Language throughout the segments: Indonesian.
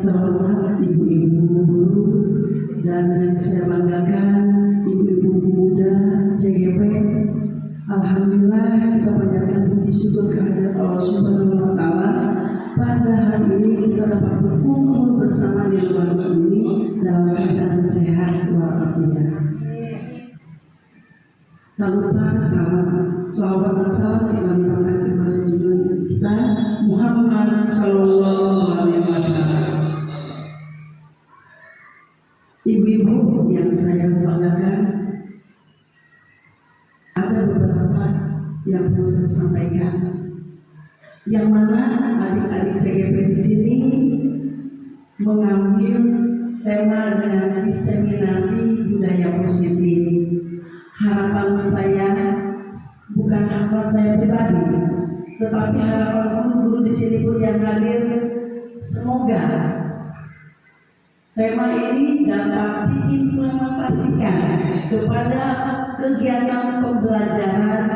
terhormat ibu-ibu guru dan yang saya banggakan ibu-ibu muda CGP. Alhamdulillah kita panjatkan puji syukur kehadirat Allah Subhanahu wa Ta'ala. Pada hari ini kita dapat berkumpul bersama di ruang ini dalam keadaan sehat walafiat. Tak lupa salawat dan salam kita limpahkan kepada junjungan kita Muhammad Sallallahu Alaihi Wasallam. Ibu-ibu yang saya banggakan, ada beberapa yang perlu saya sampaikan. Yang mana adik-adik CGP di sini mengambil tema dengan diseminasi budaya positif. Harapan saya bukan harapan saya pribadi, tetapi harapan guru-guru di sini pun yang hadir, semoga tema ini dapat diimplementasikan kepada kegiatan pembelajaran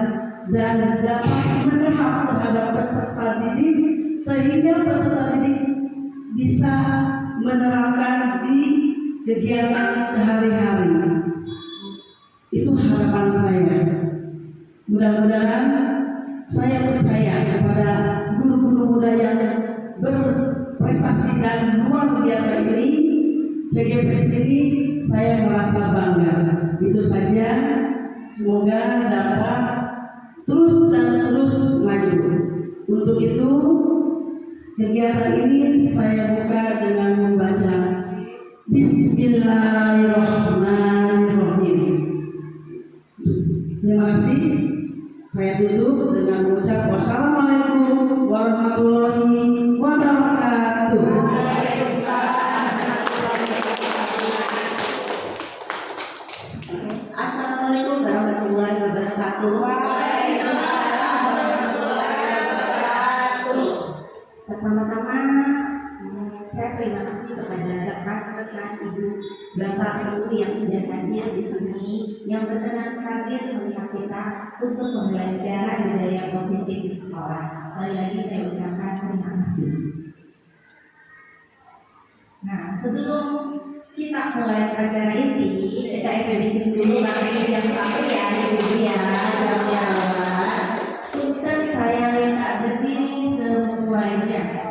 dan dapat menerap terhadap peserta didik sehingga peserta didik bisa menerapkan di kegiatan sehari-hari. Itu harapan saya. Mudah-mudahan saya percaya kepada guru-guru muda yang berprestasi dan luar biasa ini. CGP di sini saya merasa bangga. Itu saja. Semoga dapat terus dan terus maju. Untuk itu kegiatan ini saya buka dengan membaca Bismillahirrahmanirrahim. Terima kasih. Saya tutup dengan mengucap wassalamualaikum warahmatullahi wabarakatuh. Assalamualaikum warahmatullahi wabarakatuh. Pertama-tama saya terima kasih kepada rekan-rekan ibu, bapak, ibu yang sudah hadir di sini, yang berkenan hadir melihat kita untuk pembelajaran budaya positif di sekolah. Sekali lagi saya ucapkan terima kasih. Nah, sebelum kita mulai acara inti, kita editing dulu makanya jam satu ya, ibu ya, punten saya minta berdiri semuanya.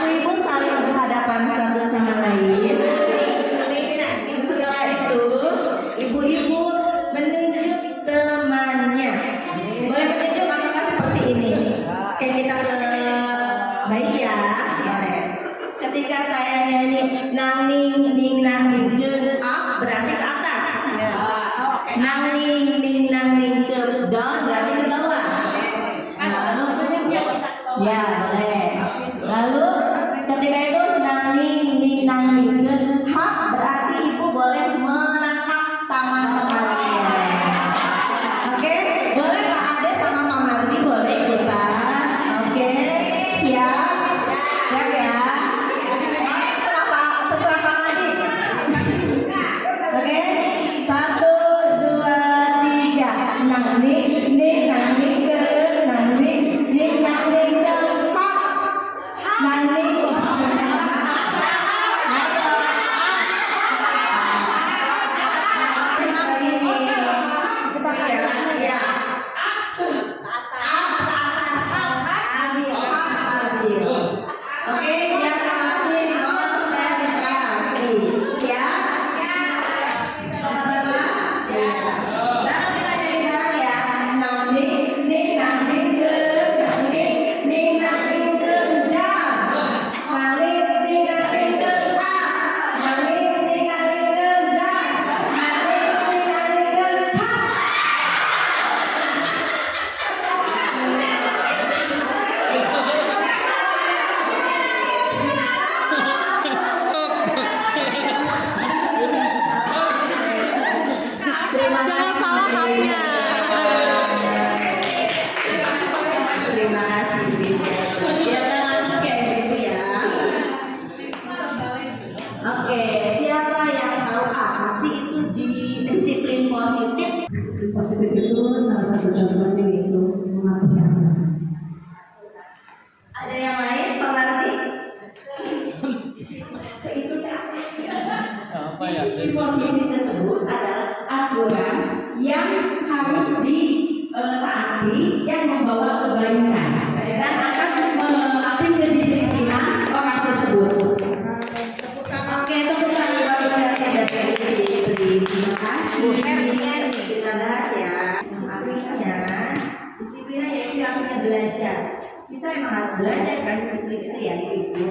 Ibu-ibu saling berhadapan satu sama lain. Setelah itu, ibu-ibu menunjuk temannya. Boleh menunjuk apakah seperti ini? Kayak kita ke bayi ya, boleh. Ketika saya nyanyi nang ning ning nang ning ke up berarti ke atas. Nang ning ning nang ning ke down berarti ke bawah. Ya, membawa kebaikan dan akan melatih kedisiplinan orang tersebut. Oke, tepuk tangan buat Ferdi dan Fitri. Terima kasih. Kita bahas ya. Artinya, disiplin yaitu artinya belajar. Kita emang harus belajar kan disiplin itu ya ibu.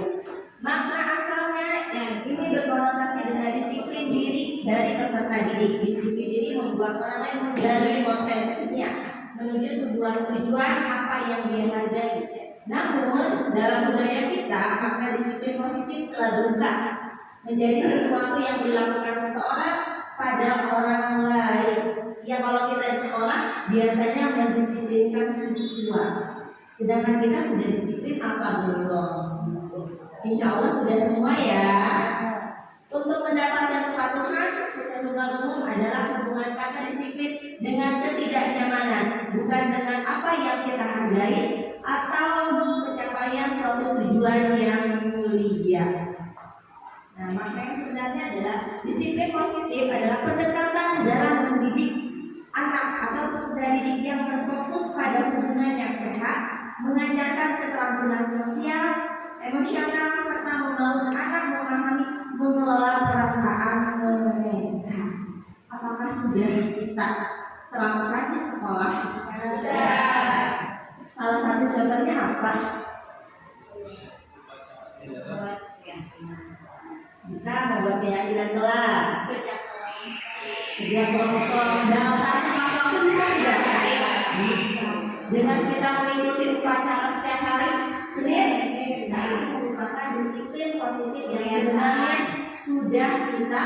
Makna asalnya yang ini berkonotasi dengan disiplin diri dari peserta didik. Disiplin diri membuat orang lain menggali potensinya menuju sebuah tujuan apa yang dia hargai. Namun dalam budaya kita makna disiplin positif telah berubah menjadi sesuatu yang dilakukan seseorang pada orang lain. Ya kalau kita di sekolah biasanya mendisiplinkan siswa, sedangkan kita sudah disiplin apa belum? Insya Allah sudah semua ya. Untuk mendapatkan kepatuhan, kecenderungan umum adalah hubungan kata disiplin dengan ketidaknyamanan, bukan dengan apa yang kita hargai atau pencapaian suatu tujuan yang mulia. Nah, makna yang sebenarnya adalah disiplin positif adalah pendekatan dalam mendidik anak atau peserta didik yang berfokus pada hubungan yang sehat, mengajarkan keterampilan sosial, emosional, serta membangun anak memahami mengelola perasaan mereka. Apakah sudah kita terapkan di sekolah? Sudah. Salah satu contohnya apa? Bisa membuat keyakinan kelas, kerja kelompok, daftar waktu bisa tidak? Bisa. Dengan kita mengikuti upacara setiap hari, Senin, bisa. Maka disiplin positif yang sebenarnya sudah kita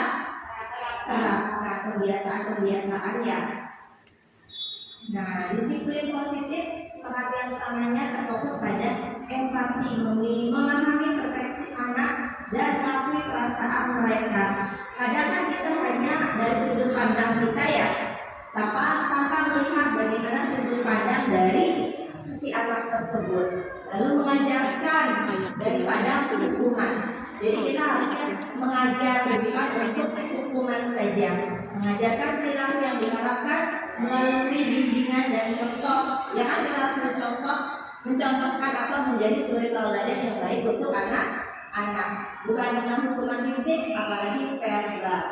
terapkan kebiasaan-kebiasaan ya. Nah, disiplin positif perhatian utamanya terfokus pada empati, memahami perspektif anak dan mengakui perasaan mereka. Kadang kan kita hanya dari sudut pandang kita ya, tanpa melihat bagaimana sudut pandang dari si anak tersebut, lalu mengajarkan daripada hukuman. Jadi kita harus mengajar bukan untuk hukuman saja, mengajarkan perilaku yang diharapkan melalui bimbingan dan contoh. Ya kan kita harus mencontohkan atau menjadi suri tauladan yang baik untuk anak-anak, bukan dengan hukuman fisik apalagi verbal.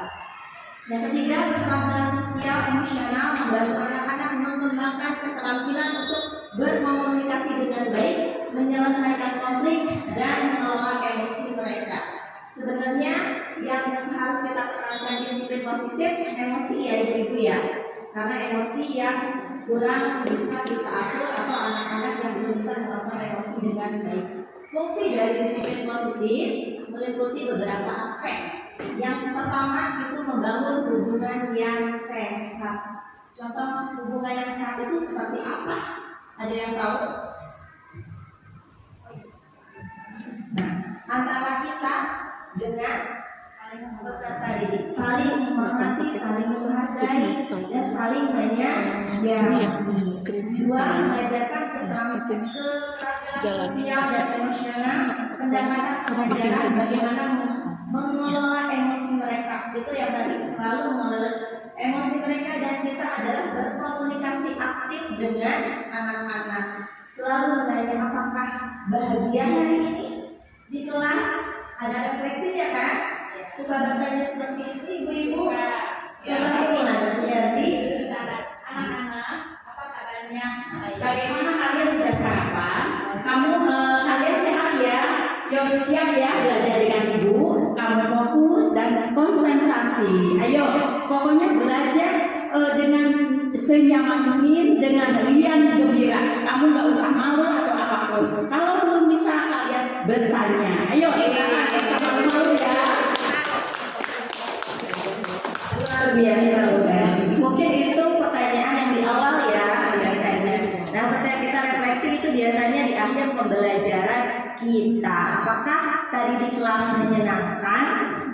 Yang ketiga, keterampilan sosial emosional membantu anak-anak mengembangkan keterampilan untuk berkomunikasi dengan baik, menyelesaikan konflik dan mengelola emosi mereka. Sebenarnya yang harus kita terapkan disiplin positif emosi ya ibu ya, karena emosi yang kurang bisa kita atur atau anak-anak yang belum bisa mengatur emosi dengan baik. Fungsi dari disiplin positif meliputi beberapa aspek. Yang pertama itu membangun hubungan yang sehat. Contoh hubungan yang sehat itu seperti apa? Ada yang tahu? Nah, antara kita dengan peserta didik saling menghormati, saling menghargai, dan saling menyayangi. Dua, mengajarkan keterampilan sosial dan emosional, pendekatan pengajaran bagaimana mengelola emosi mereka. Itu yang tadi selalu mengelola emosi mereka, dan kita adalah berkomunikasi aktif dengan anak-anak. Selalu menanya apakah bahagia hari ini di kelas, ada refleksinya kan? Suka bertanya seperti itu ibu-ibu. Coba gimana berarti? Anak-anak, apa kabarnya? Bagaimana kalian sudah sarapan? Kalian sehat ya? Yuk siap ya belajar dengan ibu. Kamu fokus dan konsentrasi. Ayo, pokoknya belajar dengan senyaman mungkin, dengan riang gembira. Kamu nggak usah malu atau apapun. Kalau belum bisa kalian bertanya. Ayo, silakan sama malu ya. Luar biasa bukan? Mungkin itu pertanyaan yang di awal ya biasanya. Nah setelah kita refleksi itu biasanya di akhir pembelajaran kita. Apakah tadi di kelas menyenangkan?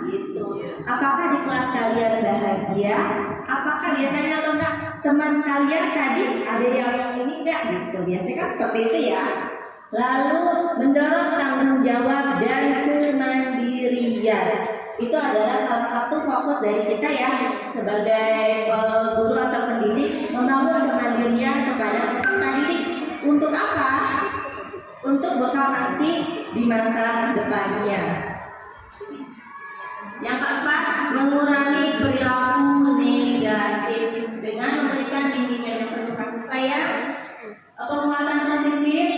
Gitu. Apakah di kelas kalian bahagia? Apakah biasanya atau enggak teman kalian tadi ada yang ini enggak gitu? Biasanya kan seperti itu ya. Lalu mendorong tanggung jawab dan kemandirian. Itu adalah salah satu fokus dari kita ya sebagai guru atau pendidik, membangun kemandirian kepada peserta didik. Untuk apa? Untuk bekal nanti di masa depannya. Yang keempat, mengurangi perilaku negatif dengan memberikan bimbingan yang penuh kasih sayang. Penguatan positif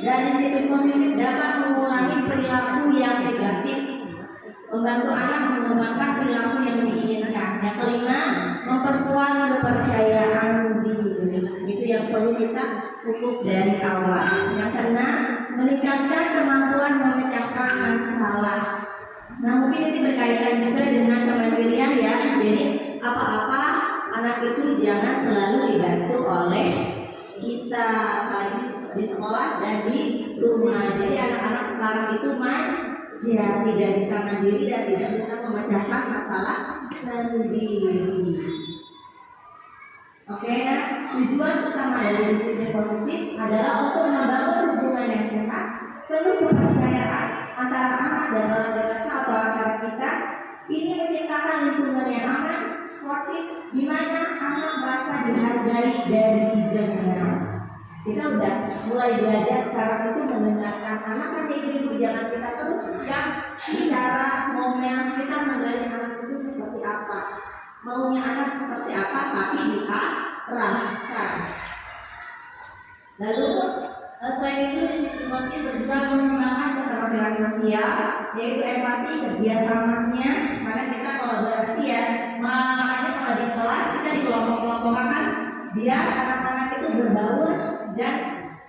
dan disiplin positif dapat mengurangi perilaku yang negatif, membantu anak mengembangkan perilaku yang diinginkan. Yang kelima, memperkuat kepercayaan diri. Itu yang perlu kita pupuk dari awal. Yang keenam, meningkatkan kemampuan memecahkan masalah. Nah, mungkin ini berkaitan juga dengan kemandirian ya. Jadi apa-apa anak itu jangan selalu dibantu oleh kita, apalagi di sekolah dan di rumah. Jadi anak-anak sekarang itu manja, tidak bisa mandiri dan tidak bisa memecahkan masalah sendiri. Oke, nah, tujuan utama dari disiplin positif adalah untuk membangun hubungan yang sehat, penuh kepercayaan antara anak dan orang dewasa atau antara kita. Ini menciptakan lingkungan yang aman, sportif, di mana anak merasa dihargai dan didengar. Kita udah mulai belajar sekarang itu mendengarkan anak. Kan ibu-ibu jangan kita terus yang bicara ngomel, kita menggali anak itu seperti apa, maunya anak seperti apa, tapi diarahkan. Lalu selain itu disiplin positif berjuang mengembangkan keterampilan sosial, yaitu empati, kerjasamanya, karena kita kolaborasi ya. Makanya kalau di kelas kita di kelompok-kelompokan biar anak-anak itu berbaur dan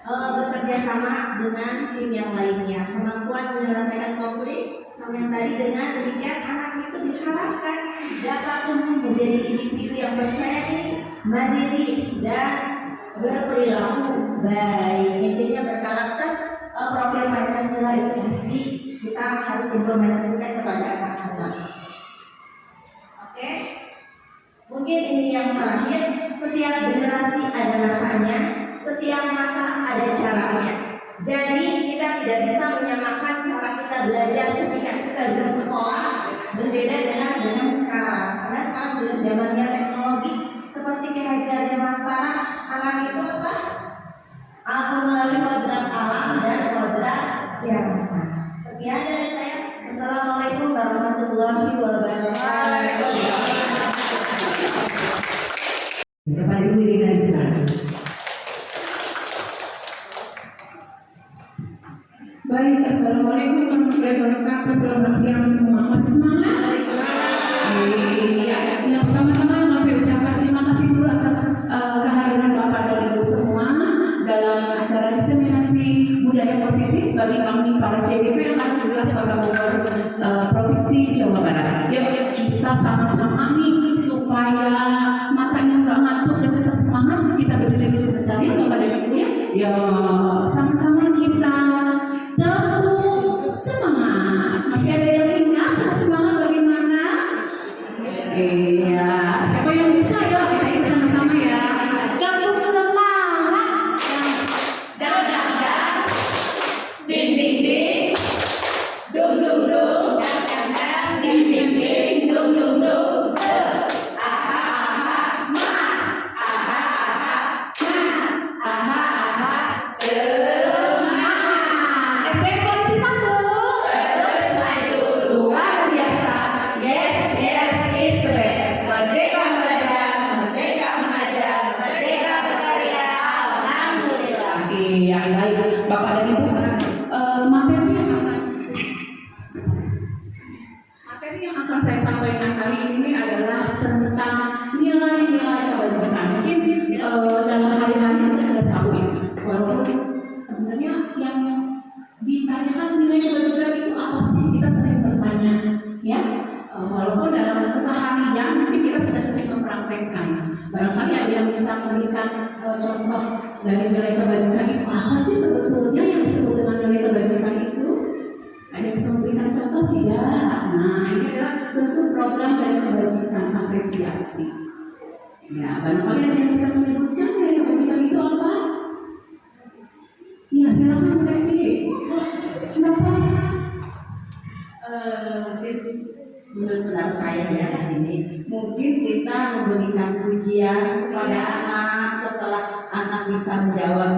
bekerja sama dengan tim yang lainnya. Kemampuan menyelesaikan konflik sama yang tadi, dengan demikian anak itu diharapkan dapat tumbuh menjadi individu yang percaya diri, mandiri dan berperilaku baik. Intinya berkarakter. Profil Pancasila itu pasti kita harus implementasikan kepada anak-anak. Oke, mungkin ini yang terakhir. Setiap generasi ada masanya, setiap masa ada caranya. Jadi kita tidak bisa menyamakan cara kita belajar ketika kita dulu sekolah berbeda dengan sekarang. Karena sekarang sudah zamannya teknologi, seperti kehajar zaman para anak itu apa? Melalui kodrat alam dan kodrat zaman. Sekian dari saya. Assalamualaikum warahmatullahi wabarakatuh. Kepada Ibu Irina Nisa. Baik, assalamualaikum warahmatullahi wabarakatuh. Selamat siang semua. Masih semangat? Iya. Yang pertama-tama saya ucapkan terima kasih dulu atas kehadiran Bapak dan Ibu semua dalam acara diseminasi budaya positif bagi kami para CDP yang ada di Kota Bogor, Provinsi Jawa Barat. Yuk kita sama-sama nih supaya matanya nggak ngantuk dan tetap semangat. Kita berdiri dulu sebentar ya Bapak dan Ibu ya. Yuk sama-sama kita tepuk semangat. Masih ada yang ingat tepuk semangat bagaimana? Iya, siapa yang bisa? Yuk kita ikut sama-sama ya. Tepuk semangat. Dang dang dang, ding ding ding, dung dung dung, dang dang dang, ding ding ding, dung dung dung. Aha aha ma, aha aha ma, aha aha semangat. STM Polisi 1 terus maju luar biasa. Yes yes is the best. Merdeka belajar, merdeka mengajar, merdeka berkarya. Alhamdulillah. Iya baik Bapak dan Ibu. Materi yang akan saya sampaikan kali ini adalah tentang nilai-nilai kebajikan. Mungkin dalam hari-hari kita sudah tahu ya, walaupun sebenarnya yang ditanyakan nilai kebajikan itu apa sih, kita sering bertanya ya. Walaupun dalam keseharian mungkin kita sudah sering mempraktekkan. Barangkali ada yang bisa memberikan contoh dari nilai kebajikan itu apa sih sebetulnya yang disebut dengan nilai kebajikan itu? Ada yang bisa memberikan contoh tidak? Nah, ini adalah bentuk program dari kebajikan apresiasi. Ya, barangkali ada yang bisa menyebutkan nilai kebajikan itu apa? Ya, silakan Bu Edi. Kenapa? Mungkin menurut pendapat saya ya di sini, mungkin kita memberikan pujian kepada anak setelah anak bisa menjawab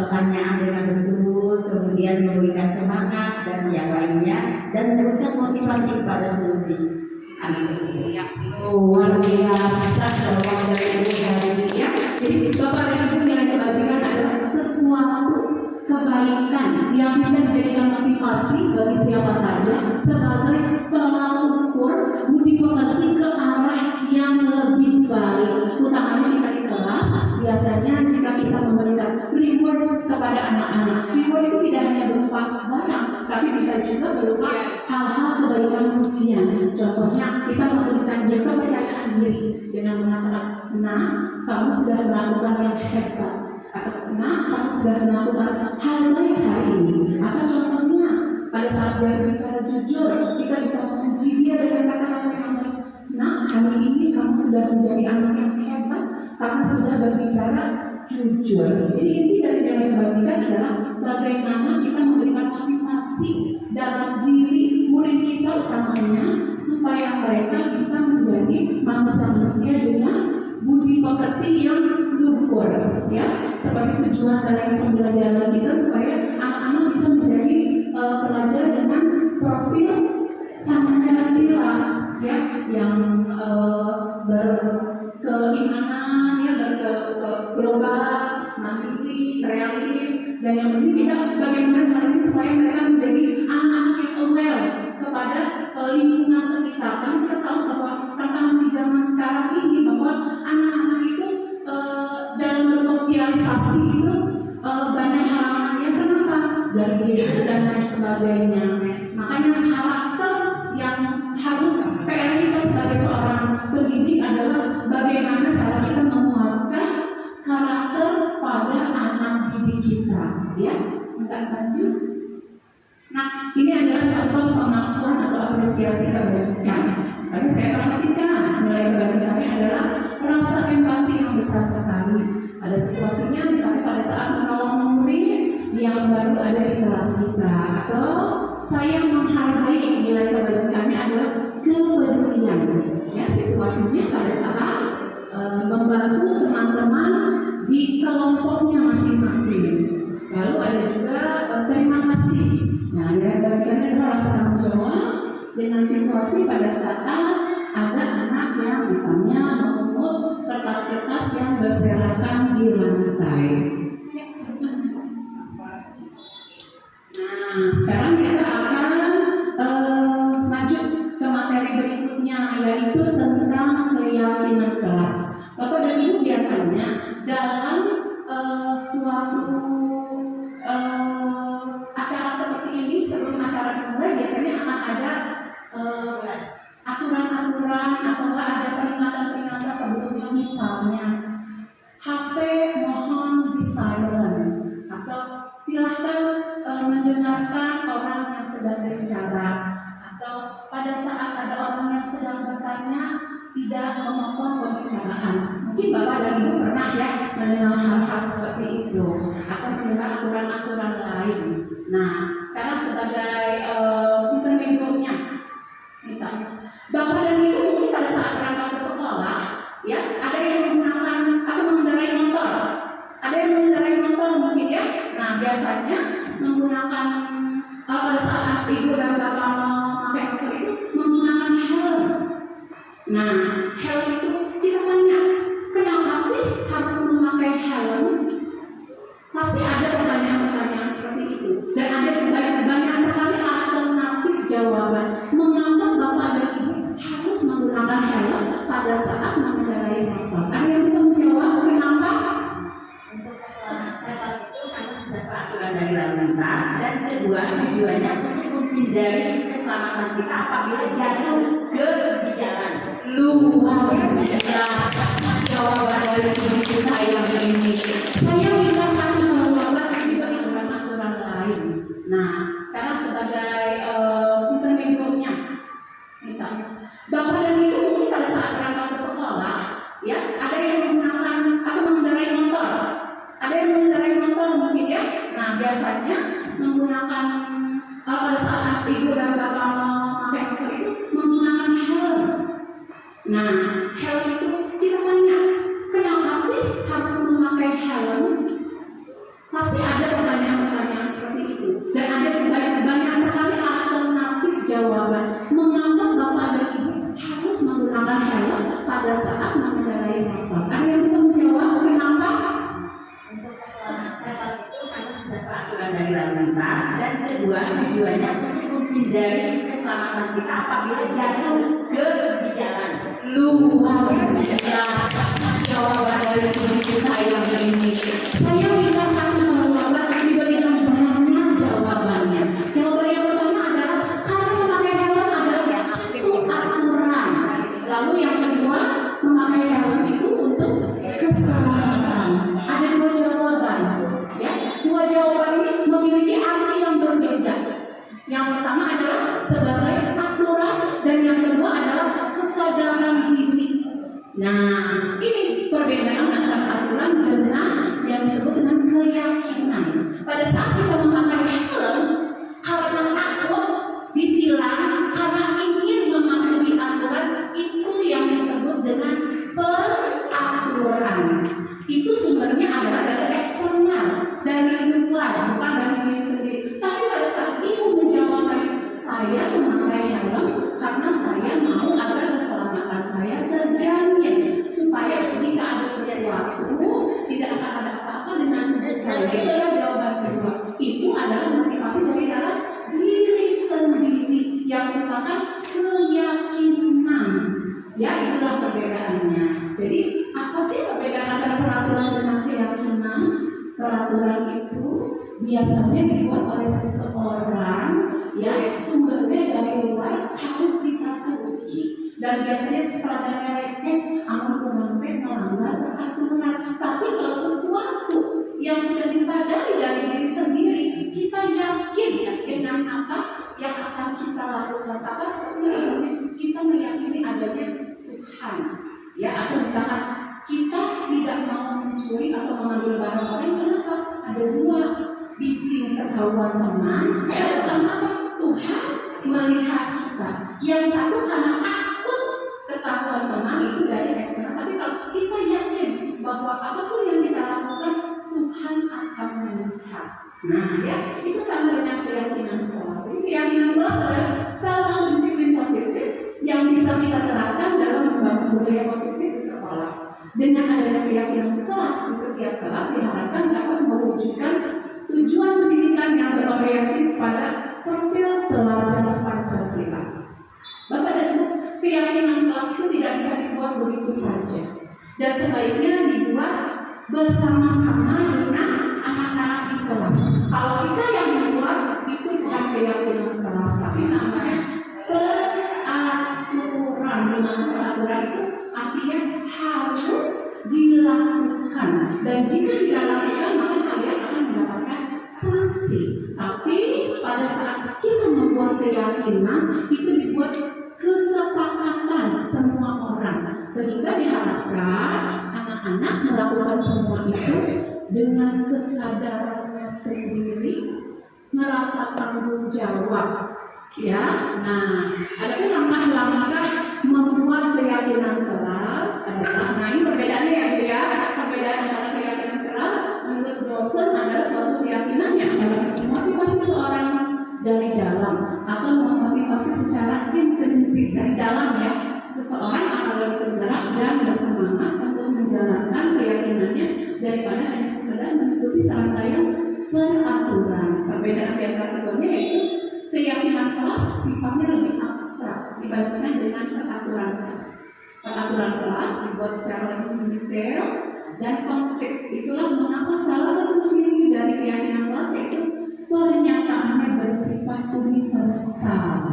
pertanyaan dengan betul, kemudian memberikan semangat dan yang lainnya, dan memberikan motivasi kepada seluruh anak tersebut. Luar biasa jawaban dari Ibu hari ini ya. Jadi Bapak dan Ibu, nilai kebajikan adalah sesuatu kebaikan yang bisa dijadikan motivasi bagi siapa saja sebagai tolak ukur budi pekerti ke arah yang lebih baik. Utamanya kita di kelas, biasanya jika kita memberikan reward kepada anak-anak, reward itu tidak hanya berupa barang, tapi bisa juga berupa hal-hal kebaikan pujian. Contohnya kita memberikan dia kepercayaan diri dengan mengatakan, nah kamu sudah melakukan yang hebat, atau nah kamu sudah melakukan hal baik hari ini. Atau contohnya pada saat dia berbicara jujur, kita bisa memuji dia dengan kata-kata yang baik. Nah hari ini kamu sudah menjadi anak yang hebat karena sudah berbicara jujur. Jadi inti dari nilai kebajikan adalah bagaimana kita memberikan motivasi dalam diri murid kita utamanya supaya mereka bisa menjadi manusia-manusia dengan budi pekerti yang luhur, ya, seperti tujuan dari pembelajaran kita supaya anak-anak bisa menjadi pelajar dengan profil Pancasila, ya, yang berkeimanan, ya, global, mandiri, kreatif, dan yang penting kita bagaimana caranya supaya mereka menjadi anak-anak yang aware kepada lingkungan sekitar. Karena kita tahu bahwa tantangan di zaman sekarang ini bahwa anak-anak itu dalam bersosialisasi itu banyak halangannya. Kenapa? Dari gadget dan lain sebagainya. Makanya karakter yang harus PR kita sebagai seorang pendidik adalah bagaimana cara kita menguatkan karakter pada anak didik kita, ya. Enggak lanjut. Nah, ini adalah contoh pengakuan atau apresiasi kebajikan. Misalnya saya perhatikan nilai kebajikannya adalah rasa empati yang besar sekali. Ada situasinya misalnya pada saat menolong murid yang baru ada di kelas kita, atau saya menghargai nilai kebajikannya adalah kepedulian. Ya, situasinya pada saat membantu teman-teman di kelompoknya masing-masing. Lalu ada juga terima kasih. Nah, nilai kebajikannya adalah rasa tanggung jawab dengan situasi pada saat ada anak yang misalnya memungut kertas-kertas yang berserakan di lantai. Nah, sekarang kita akan maju ke materi berikutnya, yaitu tentang keyakinan kelas. Bapak dan Ibu, biasanya dalam suatu acara seperti ini, sebelum acara dimulai biasanya akan ada aturan-aturan atau ada peringatan-peringatan sebelumnya, misalnya HP mohon di silent, atau silahkan mendengarkan orang yang sedang berbicara, atau pada saat ada orang yang sedang bertanya tidak memotong pembicaraan. Mungkin Bapak dan Ibu pernah ya mendengar hal-hal seperti itu, atau mendengar aturan-aturan lain. Nah, sekarang sebagai intermezzonya, misalnya Bapak dan Ibu mungkin pada saat berangkat ke sekolah, ya, ada yang menggunakan atau mengendarai motor, ada yang mengendarai motor mungkin ya. Nah, biasanya menggunakan pada saat Ibu dan Bapak memakai motor itu menggunakan helm. Nah, helm itu kita tanya, kenapa sih harus memakai helm? Pasti ada pertanyaan-pertanyaan seperti itu, dan ada juga banyak sekali alternatif jawaban mengapa Bapak dan Ibu harus menggunakan helm pada saat mengendarai motor. Ada yang bisa menjawab kenapa? Untuk keselamatan helm itu karena sudah peraturan dari lalu lintas, dan kedua tujuannya untuk menghindari keselamatan kita apabila jatuh ke jalan. Luar biasa jawaban dari guru kita yang ini. Saya minta satu jawaban diberi aturan-aturan lain. Nah, sekarang sebagai intermezzonya, misalnya Bapak dan Ibu mungkin pada saat berangkat ke sekolah, ya, ada yang menggunakan atau mengendarai motor, ada yang mengendarai motor mungkin ya. Nah, biasanya menggunakan pada saat Ibu dan Bapak memakai motor itu menggunakan helm. Nah, helm itu kita tanya, kenapa sih harus memakai helm? Pasti ada pertanyaan-pertanyaan seperti itu. Dan ada juga banyak sekali alternatif jawaban. Mengapa Bapak dan Ibu harus menggunakan helm pada saat mengendarai motor? Ada yang bisa menjawab kenapa? Untuk keselamatan itu karena sudah peraturan dari lalu lintas, dan kedua tujuannya untuk menghindari keselamatan kita apabila jatuh di jalan. Luar biasa jawaban dari guru kita yang ini. Saya minta satu jawaban, diberikan banyak jawabannya. Jawaban yang pertama adalah karena memakai helm adalah satu aturan. Lalu yang kedua, memakai helm itu untuk keselamatan. Ada dua jawaban, ya. Dua jawaban ini memiliki arti yang berbeda. Yang pertama adalah sebagai aturan, dan yang kedua adalah kesadaran diri. Nah, ini perbedaan antara aturan dengan yang disebut dengan keyakinan. Pada saat kita memakai helm karena takut ditilang, karena ingin mematuhi aturan, itu yang disebut dengan peraturan. Itu sumbernya adalah dari eksternal, dari luar, bukan dari diri sendiri. Tapi pada saat ibu menjawab, saya memakai helm karena saya mau agar keselamatan saya terjamin, supaya jika ada sesuatu tidak akan ada apa-apa dengan tubuh saya. Itu adalah jawaban kedua. Itu adalah motivasi dari dalam diri sendiri yang merupakan keyakinan. Ya, itulah perbedaannya. Jadi apa sih perbedaan antara peraturan dengan keyakinan? Peraturan itu biasanya dibuat oleh seseorang, ya, sumbernya dari luar, harus dipatuhi, dan biasanya peraturannya aman kurang melanggar peraturan. Tapi kalau sesuatu yang sudah disadari dari diri sendiri, kita yakin dengan apa yang akan kita lakukan. Sama seperti kita meyakini adanya Tuhan, ya, atau misalkan kita tidak mau mencuri atau mengambil barang orang. Kenapa? Ada dua bising ketahuan teman. Yang pertama apa? Tuhan melihat kita. Yang satu karena takut ketahuan teman, itu dari eksternal. Tapi kalau kita yakin bahwa apapun yang kita lakukan, Tuhan akan melihat. Nah, ya, itu sama dengan keyakinan positif. Keyakinan positif adalah salah satu disiplin positif yang bisa kita terapkan dalam membangun budaya positif di sekolah. Dengan adanya keyakinan kelas di setiap kelas diharapkan dapat mewujudkan tujuan pendidikan yang berorientasi pada profil pelajar Pancasila. Bapak dan Ibu, keyakinan kelas itu tidak bisa dibuat begitu saja, dan sebaiknya dibuat bersama-sama dengan anak-anak di kelas. Kalau kita yang membuat, itu bukan keyakinan kelas, tapi namanya peraturan. Dengan peraturan itu artinya harus dilakukan, dan jika tidak dilakukan maka kalian akan mendapatkan sanksi. Tapi pada saat kita membuat keyakinan, itu dibuat kesepakatan semua orang, sehingga diharapkan anak-anak melakukan semua itu dengan kesadarannya sendiri, merasa tanggung jawab. Ya, nah, adapun langkah-langkah membuat keyakinan kelas adalah, nah ini perbedaannya ya Bu ya, perbedaan antara keyakinan kelas menurut dosen adalah suatu keyakinan yang akan memotivasi seorang dari dalam, atau memotivasi secara intrinsik dari dalam, ya. Seseorang akan lebih tergerak dan bersemangat untuk menjalankan keyakinannya daripada hanya sekedar mengikuti serangkaian peraturan. Perbedaan yang keduanya yaitu keyakinan kelas sifatnya lebih abstrak dibandingkan dengan peraturan kelas. Peraturan kelas dibuat secara lebih detail dan konkret. Itulah mengapa salah satu ciri dari keyakinan kelas yaitu pernyataannya bersifat universal.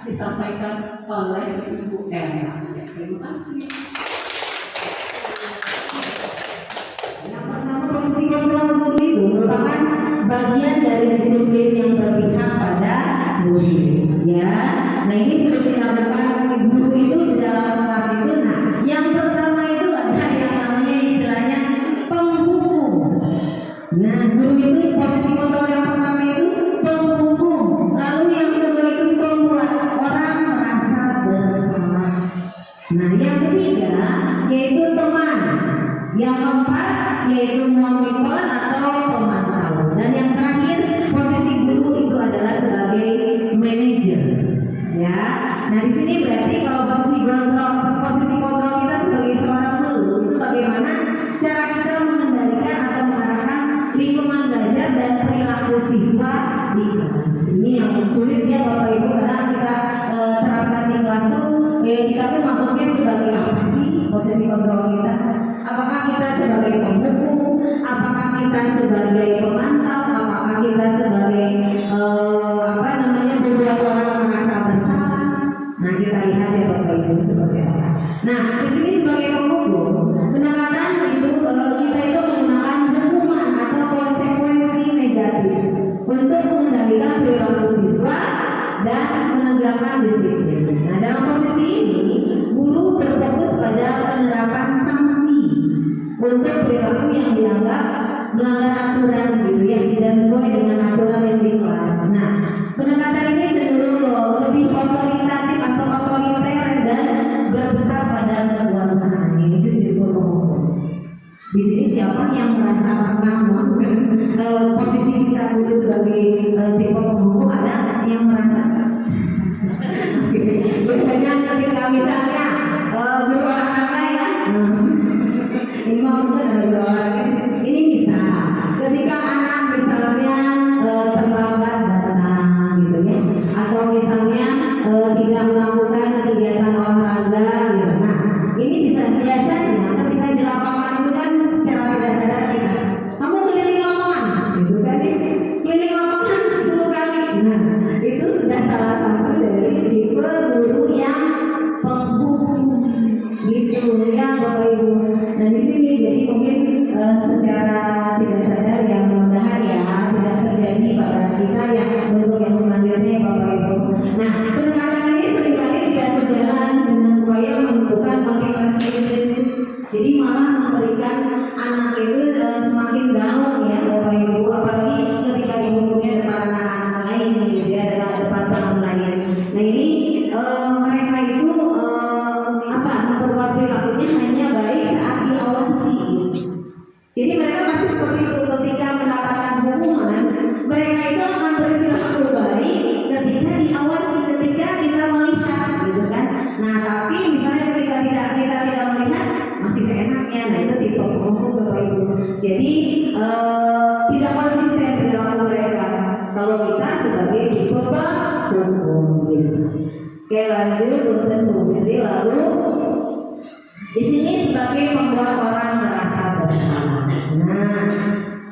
disampaikan oleh Ibu Ella. Ya, terima kasih. Yang pertama, posisi kontrol guru itu merupakan bagian dari disiplin yang berpihak pada murid. Ya, nah ini sudah dilakukan guru itu di dalam kelas itu. Nah, yang pertama itu ada yang namanya istilahnya penghukum. Nah, guru itu posisi kontrol yang pertama itu penghukum. Lalu yang kedua itu pembuat orang merasa bersalah. Nah, yang ketiga yaitu teman. Yang keempat yaitu monitor atau pemantau. Dan yang terakhir posisi guru itu adalah sebagai manajer. Ya, nah di sini berarti kalau posisi kontrol kita sebagai seorang guru itu bagaimana cara kita mengendalikan atau mengarahkan lingkungan belajar dan perilaku siswa di kelas. Ini yang sulit ya Bapak Ibu, karena kita terapkan di kelas tuh kita tuh masuknya sebagai apa sih posisi kontrol kita? Apakah kita sebagai penghukum? Apakah kita sebagai pemantau? Apakah kita sebagai membuat orang merasa bersalah? Nah, kita lihat ya Bapak Ibu seperti apa. Nah, di sini sebagai penghukum, pendekatan itu kita itu menggunakan hukuman atau konsekuensi negatif untuk mengendalikan perilaku siswa dan menegakkan disiplin. Nah, dalam posisi ini, guru berfokus pada penerapan sanksi untuk perilaku yang dianggap melanggar aturan gitu ya, tidak sesuai dengan aturan yang di kelas. Nah, pendekatan ini cenderung lebih otoritatif atau otoriter dan berbesar pada kekuasaan. Ini itu tipe penghukum. Di sini siapa yang merasa pernah melakukan posisi kita guru sebagai tipe penghukum? Ada yang merasa? Biasanya ketika misalnya guru olahraga ya, ini mau ada guru olahraga di sini. Ini bisa ketika anak misalnya terlambat datang gitu ya, atau misalnya tidak melakukan kegiatan olahraga gitu. Nah, ini bisa biasanya ketika di lapangan itu kan secara tidak sadar kita, kamu keliling lapangan gitu kan ya, keliling lapangan 10 kali. Nah, itu sudah salah satu dari tipe guru yang penghukum gitu ya Bapak Ibu. Nah, di sini jadi mungkin secara tidak sadar ya, mudah-mudahan ya tidak terjadi pada kita ya bentuk yang selanjutnya ya Bapak Ibu. Nah, pendekatan ini seringkali tidak sejalan dengan upaya menentukan motivasi intrinsik. Jadi malah memberikan anak itu semakin down ya Bapak Ibu, apalagi ketika dihukumnya depan anak-anak lain gitu ya, dengan depan teman lain. Nah, ini mereka itu memperkuat perilakunya hanya baik saat diawasi. Jadi mereka pasti seperti itu, ketika mendapatkan hukuman, mereka itu akan berperilaku baik ketika diawasi, ketika kita melihat, gitu kan. Nah, tapi misalnya ketika kita tidak melihat, masih seenaknya. Nah, itu tipe penghukum Bapak Ibu. Jadi tidak konsisten perilaku mereka. Kalau kita sebagai tipe penghukum, gitu. Oke, lanjut tentu. Jadi lalu di sini sebagai pembuat orang merasa bersalah. Nah,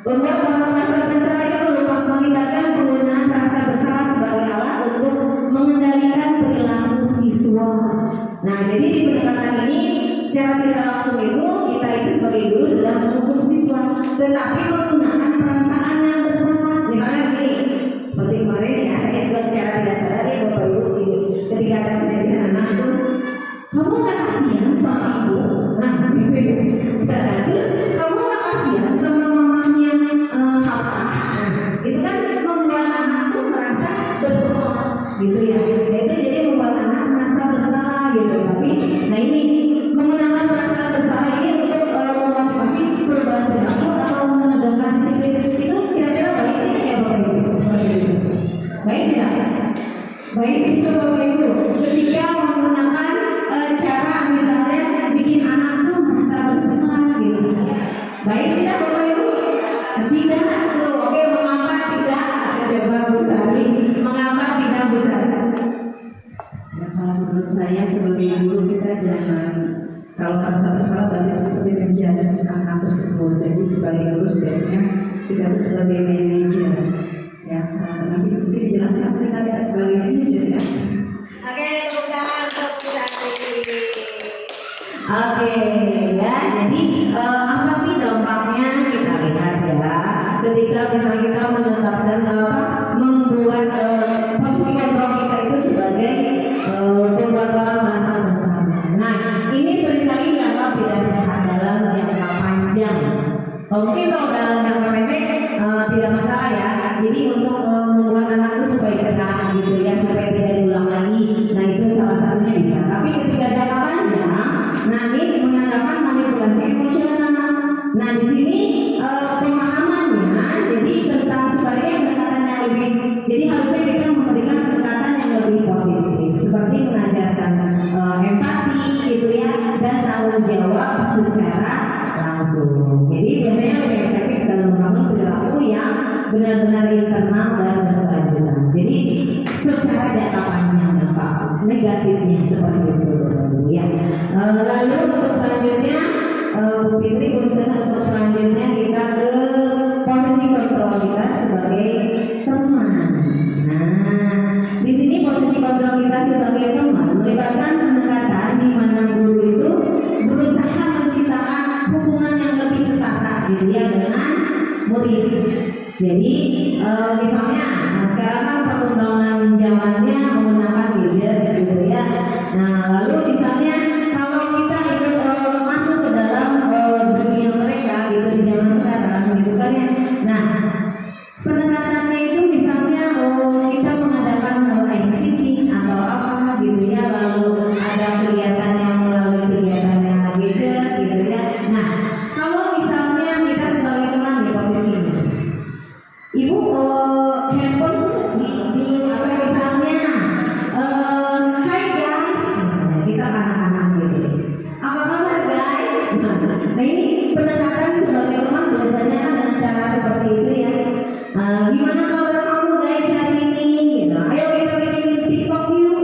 pembuat orang merasa bersalah itu melibatkan penggunaan rasa bersalah sebagai alat untuk mengendalikan perilaku siswa. Nah, jadi di pendekatan ini secara tidak langsung itu kita itu sebagai guru sudah menghukum siswa, tetapi menggunakan perasaan yang bersalah. Misalnya begini, seperti kemarin ya, saya juga secara tidak sadar ya Bapak Ibu ini, ketika ada kejadian anak itu, kamu nggak kasihan sama ibu? Nah, gitu ya. Misalnya, terus kamu nggak kasihan sama mamanya Hatta? Nah, itu kan membuat anak tuh merasa bersalah, gitu ya. Itu jadi membuat anak merasa bersalah, gitu. Tapi, nah ini menggunakan perasaan bersalah ini untuk memotivasi perubahan perilaku atau menegakkan disiplin. Itu kira-kira baik tidak ya Bapak Ibu? Baik tidak? Baik itu Bapak Ibu. Ketika menggunakan cara misalnya bikin anak tuh merasa bersalah gitu. Baik tidak Bapak Ibu? Tidak tuh. Oke, mengapa tidak? Coba Bu Sari, mengapa tidak Bu Sari? Ya, kalau menurut saya sebagai guru kita jangan, kalau merasa bersalah berarti seperti menjudge anak tersebut. Jadi sebagai guru sebaiknya kita harus sebagai manajer. Ya, nanti dijelaskan tadi sebagai manajer ya. Oke, tepuk tangan untuk Bu Santi. Oke, ya. Jadi apa sih dampaknya kita lihat ya. Ketika misalnya kita menetapkan membuat posisi kontrol kita itu sebagai membuat orang merasa bersalah. Nah, ini seringkali dianggap tidak sehat dalam jangka panjang. Mungkin kalau dalam jangka pendek tidak masalah ya. Jadi untuk membuat anak itu supaya cerah gitu ya, supaya tidak diulang lagi. Nah itu salah satunya bisa. Tapi ketika jangka panjang, nah ini mengandalkan manipulasi emosional. Nah di sini pemahamannya jadi tentang sebaliknya pendekatan yang lebih. Jadi harusnya kita memberikan pendekatan yang lebih positif, seperti mengajarkan empati gitu ya, dan tanggung jawab secara langsung. Jadi biasanya lebih efektif dalam membangun perilaku yang benar-benar internal dan berkelanjutan. Jadi secara jangka panjang dampak negatifnya seperti itu ya. Lalu untuk selanjutnya Bu Fitri untuk selanjutnya kita ke posisi kontrol kita sebagai teman. Nah, di sini posisi kontrol kita sebagai teman melibatkan pendekatan di mana guru itu berusaha menciptakan hubungan yang lebih setara gitu ya dengan murid. Jadi misalnya sekarang kan perkembangan zamannya menggunakan gadget gitu ya. Nah lalu misalnya kalau kita ikut masuk ke dalam dunia mereka gitu di zaman sekarang gitu kan ya. Nah pendekatannya itu misalnya kita mengadakan ice skating atau apa gitu ya. Lalu ada kegiatan yang melalui kegiatannya gadget gitu ya. Nah kalau misalnya kita sebagai teman di posisi ini, Ibu handphone tuh di apa misalnya hai guys, misalnya kita anak-anak gitu, apa kabar guys? Nah ini pendekatan sebagai teman biasanya kan dengan cara seperti itu ya. Gimana kabar kamu guys hari ini? Gitu. Ayo kita bikin TikTok yuk.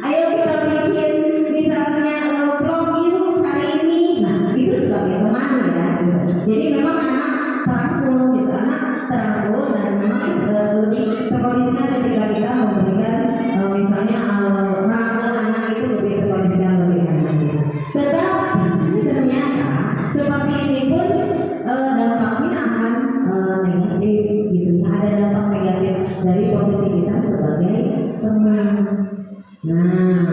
Ayo kita bikin misalnya vlog yuk hari ini. Nah itu sebagai teman ya. Gitu. Jadi memang anak terangkul gitu, anak terangkul dan memang lebih terkondisikan ketika kita memberikan misalnya merangkul anak itu lebih terkondisikan lebih enak gitu. Tetapi ternyata seperti ini pun dampaknya akan negatif gitu ya. Ada dampak negatif dari posisi kita sebagai teman. Nah,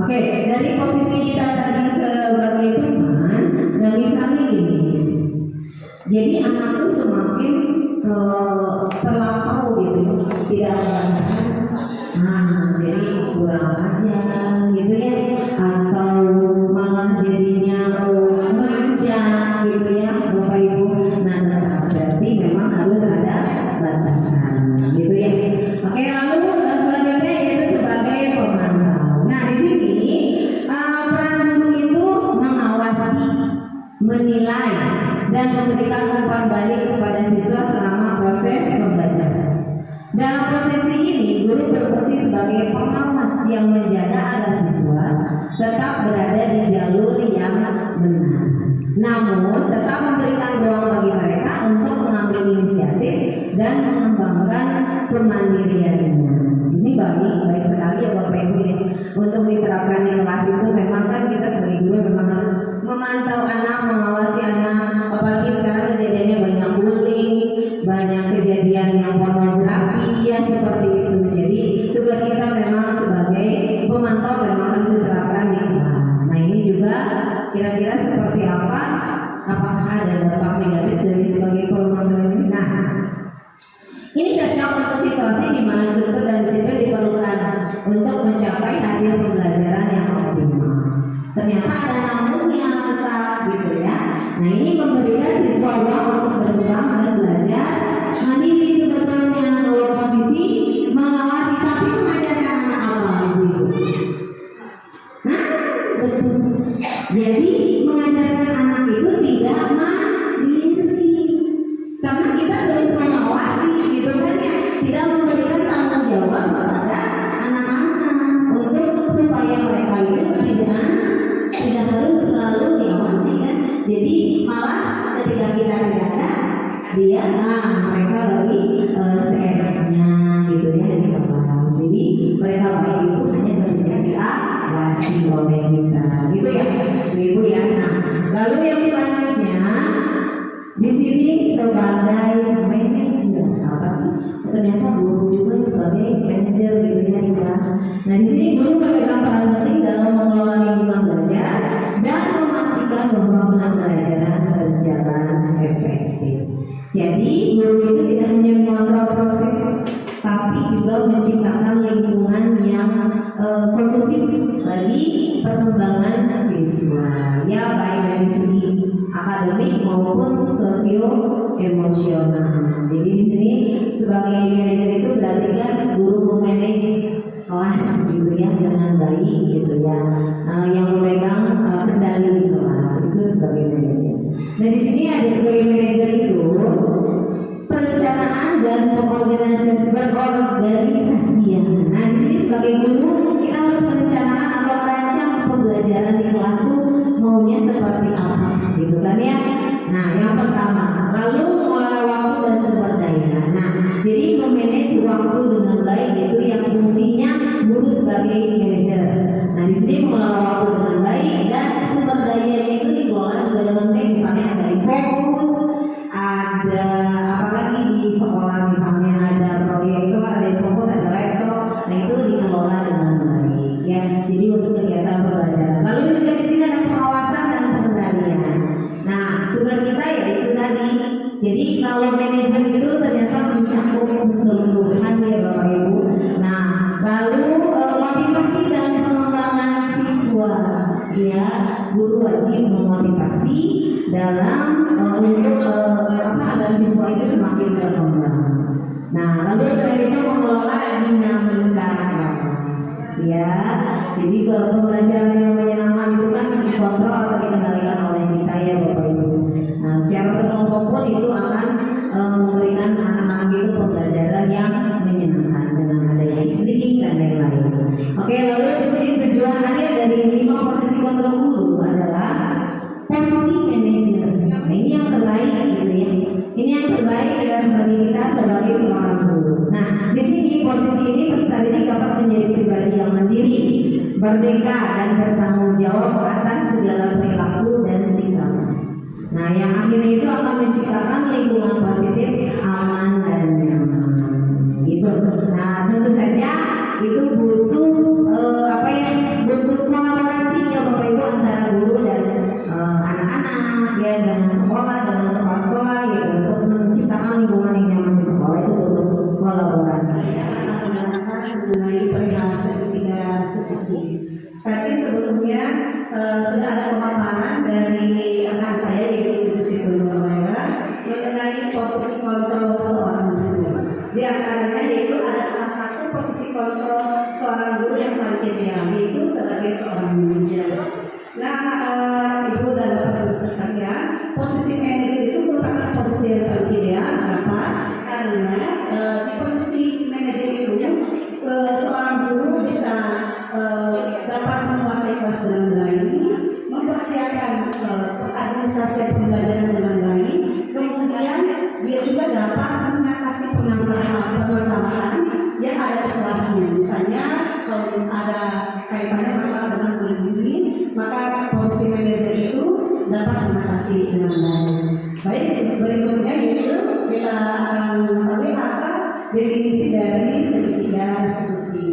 oke, dari posisi kita tadi sebagai teman, dan misalnya gini. Jadi anak tuh semakin terlampau gitu, tidak ada batasan. Nah, jadi kurang ajar gitu ya, atau malah jadinya manja gitu ya, Bapak Ibu. Nah, berarti memang harus ada batasan gitu ya. Oke, lalu selanjutnya yaitu sebagai pemantau. Nah, di sini peran guru itu mengawasi, menilai, dan memberikan umpan balik kepada siswa selama proses pembelajaran. Dalam proses ini, guru berfungsi sebagai pengawas yang menjaga agar siswa tetap berada di jalur yang benar. Namun, tetap memberikan ruang bagi mereka untuk mengambil inisiatif dan mengembangkan kemandiriannya. Ini baik sekali ya Bapak Ibu ya. Untuk diterapkan di kelas itu memang kan kita sebagai guru memang harus memantau anak, mengawasi anak. Apalagi sekarang kejadiannya banyak bullying, banyak kejadian yang pornografi ya seperti itu. Jadi tugas kita memang sebagai pemantau memang harus diterapkan di kelas. Nah ini juga kira-kira seperti apa? Apakah ada dampak negatif dari sebagai pemantau ini? Nah, ini cocok untuk situasi di mana struktur dan disiplin diperlukan untuk mencapai hasil pembelajaran yang optimal. Ternyata ada namunnya tetap gitu ya. Nah ini memberikan siswa ruang untuk berkembang dan belajar mandiri sebetulnya dalam posisi mengawasi tapi mengajarkan anak apa gitu. Nah betul. Jadi mengajarkan anak itu tidak mandiri karena kita terus mengawasi gitu kan ya, tidak memberikan tanggung jawab kepada anak-anak untuk supaya mereka itu tidak harus selalu diawasi kan. Jadi malah ketika kita tidak ada mereka lagi seenaknya gitu ya di kelas. Jadi mereka baik itu hanya ketika diawasi oleh kita, gitu ya, Ibu ya. Nah, lalu yang selanjutnya di sini sebagai manajer apa sih? Ternyata guru juga sebagai manajer gitu ya di kelas. Nah di sini guru memegang peran penting dalam mengelola lingkungan belajar dan memastikan bahwa pembelajaran berjalan efektif. Jadi guru itu tidak hanya mengontrol proses, tapi juga menciptakan lingkungan yang kondusif bagi perkembangan siswa. Ya baik dari segi akademik maupun sosio emosional. Jadi di sini sebagai manajer itu berarti kan guru memanage kelas gitu ya dengan baik gitu ya, yang memegang kendali di kelas itu sebagai manajer. Nah di sini ada sebagai manajer itu perencanaan dan berorganisasian. Nah di sini sebagai guru kita harus merencanakan atau merancang pembelajaran di kelas itu maunya seperti apa gitu kan ya. Nah yang pertama, lalu mengelola waktu dan sumber daya. Nah jadi memanage waktu dengan baik itu yang fungsinya guru sebagai manajer. Nah di sini mengelola waktu dengan baik dan sumber daya itu dikelola juga dengan baik. Misalnya ada fokus, ada apalagi di sekolah misalnya ada proyektor, ada fokus, ada laptop. Nah itu dikelola dengan baik ya. Jadi untuk kegiatan pembelajaran. Lalu juga di sini ada pengawasan dan pengendalian. Nah tugas kita yaitu tadi. Jadi kalau manajer itu ternyata mencakup keseluruhan ya Bapak Ibu. Nah lalu motivasi dan pengembangan siswa. Ya guru wajib memotivasi dalam untuk agar siswa itu semakin berkembang. Nah lalu dari itu mengelola dinamika kelas. Ya jadi pembelajaran yang menyenangkan itu kan dikontrol atau dikendalikan oleh kita ya Bapak Ibu. Nah secara berkelompok pun itu akan memberikan anak-anak itu pembelajaran yang menyenangkan dengan adanya explaining dan lain-lain. Oke, lalu di sini tujuan akhir dari 5 posisi kontrol guru adalah posisi manajer. Nah ini yang terbaik gitu ya. Ini yang terbaik bagi kita sebagai seorang guru. Nah di sini posisi ini peserta didik dapat menjadi pribadi yang mandiri, merdeka dan bertanggung jawab atas segala perilaku dan sikap. Nah yang akhirnya itu akan menciptakan lingkungan positif, aman dan nyaman gitu. Nah tentu saja itu butuh butuh kolaborasi ya Bapak Ibu antara guru dan anak-anak ya, dengan sekolah, dengan kepala sekolah gitu, untuk menciptakan lingkungan yang nyaman di sekolah itu butuh kolaborasi. Mengenai perihal segitiga institusi. Tadi sebelumnya sudah ada pemaparan dari rekan saya yaitu Ibu Siti Nurmala mengenai posisi kontrol seorang guru. Di antaranya yaitu ada salah satu posisi kontrol seorang guru yang paling ideal yaitu sebagai seorang manajer. Nah, Ibu dan Bapak Ibu sekalian, posisi manajer itu merupakan posisi yang paling ideal. Kenapa? Karena di posisi manajer itu seorang guru bisa dapat menguasai kelas dengan baik, mempersiapkan administrasi pembelajaran dengan baik, kemudian dia juga dapat mengatasi permasalahan yang ada di kelasnya. Misalnya kalau ada kaitannya masalah dengan kurikulum, maka posisi manajer itu dapat mengatasi dengan baik. Baik, berikutnya yaitu kita akan mengetahui apa definisi dari segitiga institusi.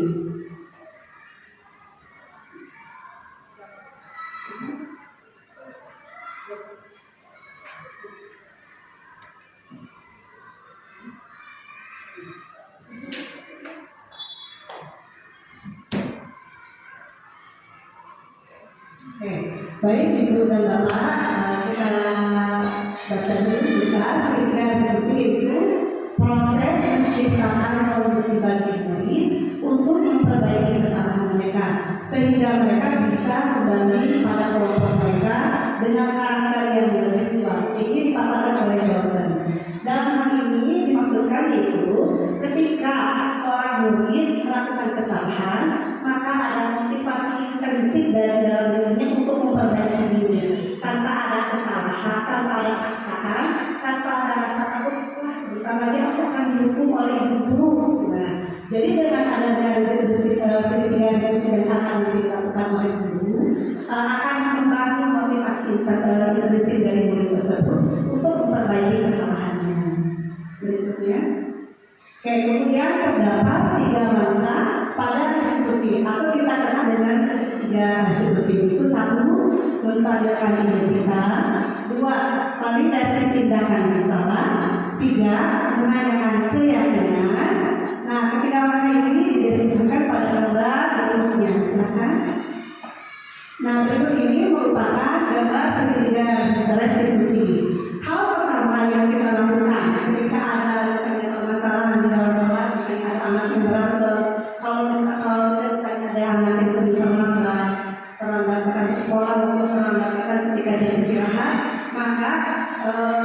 Baik Ibu dan Bapak, kita baca dulu sebentar. Segitiga institusi itu proses menciptakan kondisi bagi murid untuk memperbaiki kesalahan mereka sehingga mereka bisa kembali pada kelompok mereka dengan karakter yang lebih kuat. Ini dipaparkan oleh dosen. Dalam hal ini dimaksudkan yaitu ketika seorang murid melakukan kesalahan, maka ada motivasi intrinsik dari dalam dirinya untuk memperbaiki diri tanpa ada kesalahan, tanpa ada paksaan, tanpa ada rasa takut. Wah, sebentar lagi aku akan dihukum oleh ibu guru. Nah, jadi dengan adanya segitiga diskusi yang akan dilakukan oleh guru akan membangun motivasi intrinsic dari murid tersebut untuk memperbaiki kesalahannya. Berikutnya, kemudian terdapat 3 langkah pada restitusi atau kita kenal dengan segitiga restitusi itu: 1. Menstabilkan identitas, 2. Validasi tindakan yang salah, 3. Menanyakan keyakinan. Nah, ketiga langkah ini dideskripsikan pada gambar berikutnya. Silakan. Nah, berikut ini merupakan gambar segitiga restitusi. Hal pertama yang kita lakukan ketika ada misalnya permasalahan di dalam kelas, misalnya ada anak yang berantem, kalau misalnya ada anak yang sedang terlambat ke sekolah maupun terlambat ketika jam istirahat, maka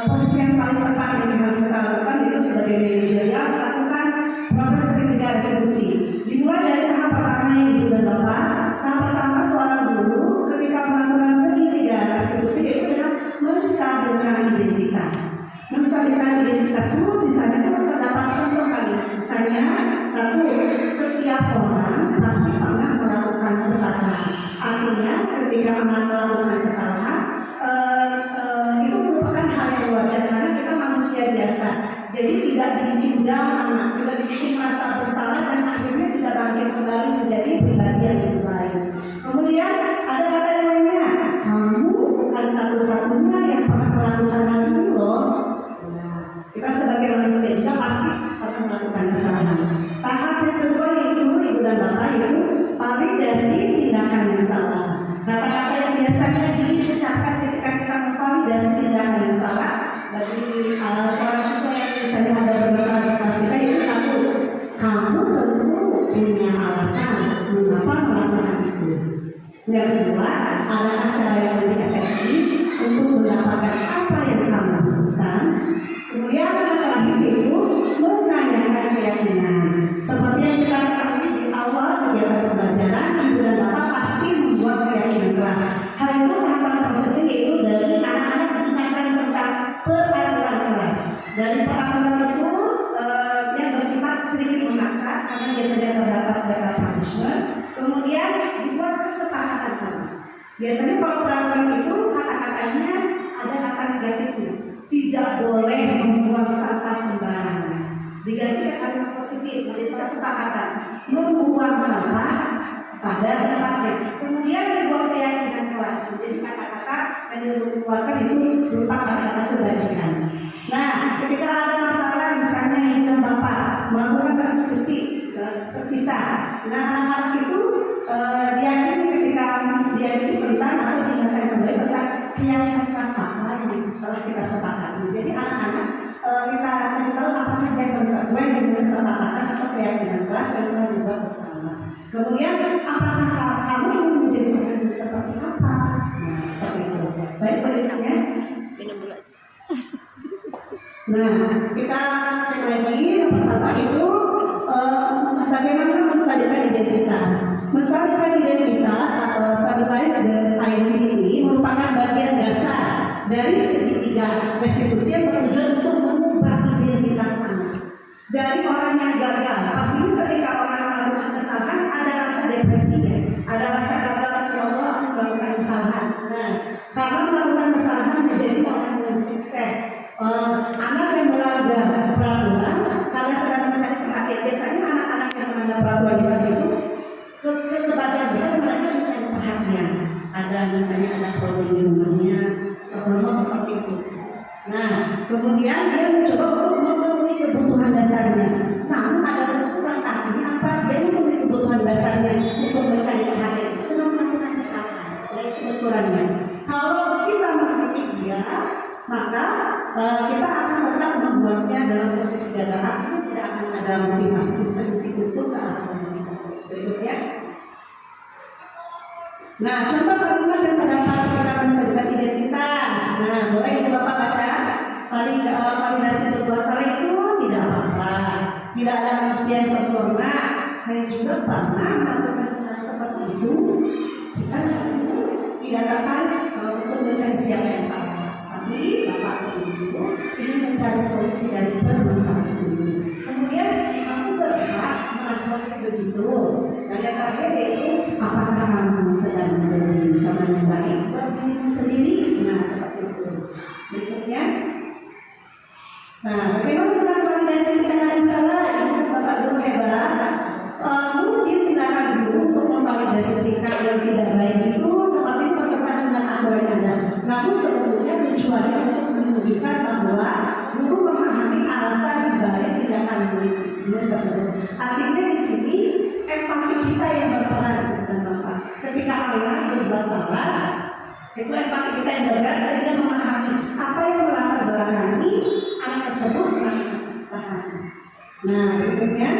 posisi yang paling tepat yang harus kita lakukan itu sebagai manajer yang melakukan proses segitiga restitusi. Dimulai dari tahap pertama yang Ibu dan Bapak. Tahap pertama seorang guru ketika melakukan segitiga restitusi itu adalah menstabilkan identitas. Menstabilkan identitas itu misalnya itu terdapat contoh kali. Misalnya 1. Setiap orang pasti pernah melakukan kesalahan. Artinya ketika anak melakukan kesalahan itu merupakan hal yang wajar karena kita manusia biasa. Jadi tidak dibikin down anak, tidak dibikin merasa bersalah dan akhirnya tidak bangkit kembali menjadi pribadi yang lebih baik. Kemudian ada kata yang lainnya, kamu bukan satu-satunya yang pernah melakukan hal ini loh. Nah, kita sebagai manusia juga pasti pernah melakukan kesalahan. Tahap yang kedua yaitu Ibu dan Bapak itu validasi tindakan yang salah. Kata-kata yang biasanya diucapkan ketika kita memvalidasi tindakan yang salah bagi seorang siswa yang misalnya ada bermasalah di kelas kita itu 1. Kamu tentu punya alasan mengapa melakukan itu. Yang kedua, adakah cara yang lebih efektif untuk mendapatkan apa yang kamu butuhkan. Kemudian yang terakhir itu menanyakan keyakinan. Seperti yang kita ketahui di awal kegiatan pembelajaran, Ibu dan Bapak pasti membuat keyakinan kelas. Hal itu tahapan prosesnya yaitu dari anak-anak diingatkan tentang peraturan kelas. Dari peraturan itu yang bersifat sedikit memaksa karena biasanya terdapat beberapa punishment. Kemudian dibuat kesepakatan kelas. Biasanya kalau peraturan itu kata-katanya ada kata negatifnya. Tidak boleh membuang sampah sembarangan. Diganti kalimat positif dari kesepakatan membuang sampah pada tempatnya. Kemudian dibuat keyakinan kelas. Jadi kata-kata yang dikeluarkan itu berupa kata-kata kebajikan. Nah, ketika ada masalah misalnya Ibu dan Bapak melakukan restitusi terpisah. Nah, anak-anak itu diyakini ketika diyakini perintah atau diingatkan kembali tentang keyakinan kelas apa yang telah kita sepakati. Jadi anak-anak kita cari tahu apakah dia konsekuen dengan kesepakatan atau keyakinan kelas yang telah dibuat bersama. Kemudian apakah kamu ingin menjadi orang seperti apa? Nah, seperti itu. Baik, berikutnya. Nah, kita cek lagi yang pertama itu bagaimana menstabilkan identitas. Menstabilkan identitas atau stabilize the identity merupakan bagian dasar dari segitiga restitusi yang bertujuan untuk mengubah identitas anak. Dari orang yang gagal, pasti ketika orang melakukan kesalahan ada rasa depresi ya, ada rasa gagal, ya Allah aku melakukan kesalahan. Nah, karena melakukan kesalahan menjadi orang yang sukses. Anak yang melanggar peraturan karena sedang mencari perhatian. Biasanya anak-anak yang melanggar peraturan di kelas itu sebagian besar mereka mencari perhatian. Ada misalnya ada problem di rumahnya, problem seperti itu. Nah, kemudian dia mencoba untuk memenuhi kebutuhan dasarnya. Namun ada ukuran artinya apa? Dia memenuhi kebutuhan dasarnya untuk mencari perhatian itu dengan melakukan kesalahan. Itu ukurannya. Kalau kita mengkritik dia, maka kita akan tetap membuatnya dalam posisi gagal. Artinya tidak akan ada motivasi untuk ke arah berikutnya. Nah, contoh kalimat yang terdapat ketika menstabilkan identitas. Nah, boleh Ibu Bapak baca. Validasi berbuat salah itu tidak apa-apa. Tidak ada manusia yang sempurna. Saya juga pernah melakukan kesalahan seperti itu. Kita tidak tertarik untuk mencari siapa yang salah. Tapi Bapak Ibu ini mencari solusi dari permasalahan ini. Kemudian aku berhak Nah, bagaimana dengan validasi tindakan yang salah? Ibu Bapak Guru hebat. Mungkin tindakan guru untuk memvalidasi sikap yang tidak baik itu seperti berkaitan dengan aturan Anda. Namun sebetulnya tujuannya untuk menunjukkan bahwa guru memahami alasan dibalik tindakan murid tersebut. Artinya di sini empati kita yang berperan, dan Bapak. Ketika anak berbuat salah, itu empati kita yang bergerak sehingga memahami apa yang melatar belakangi anak tersebut melakukan kesalahan. Nah, berikutnya,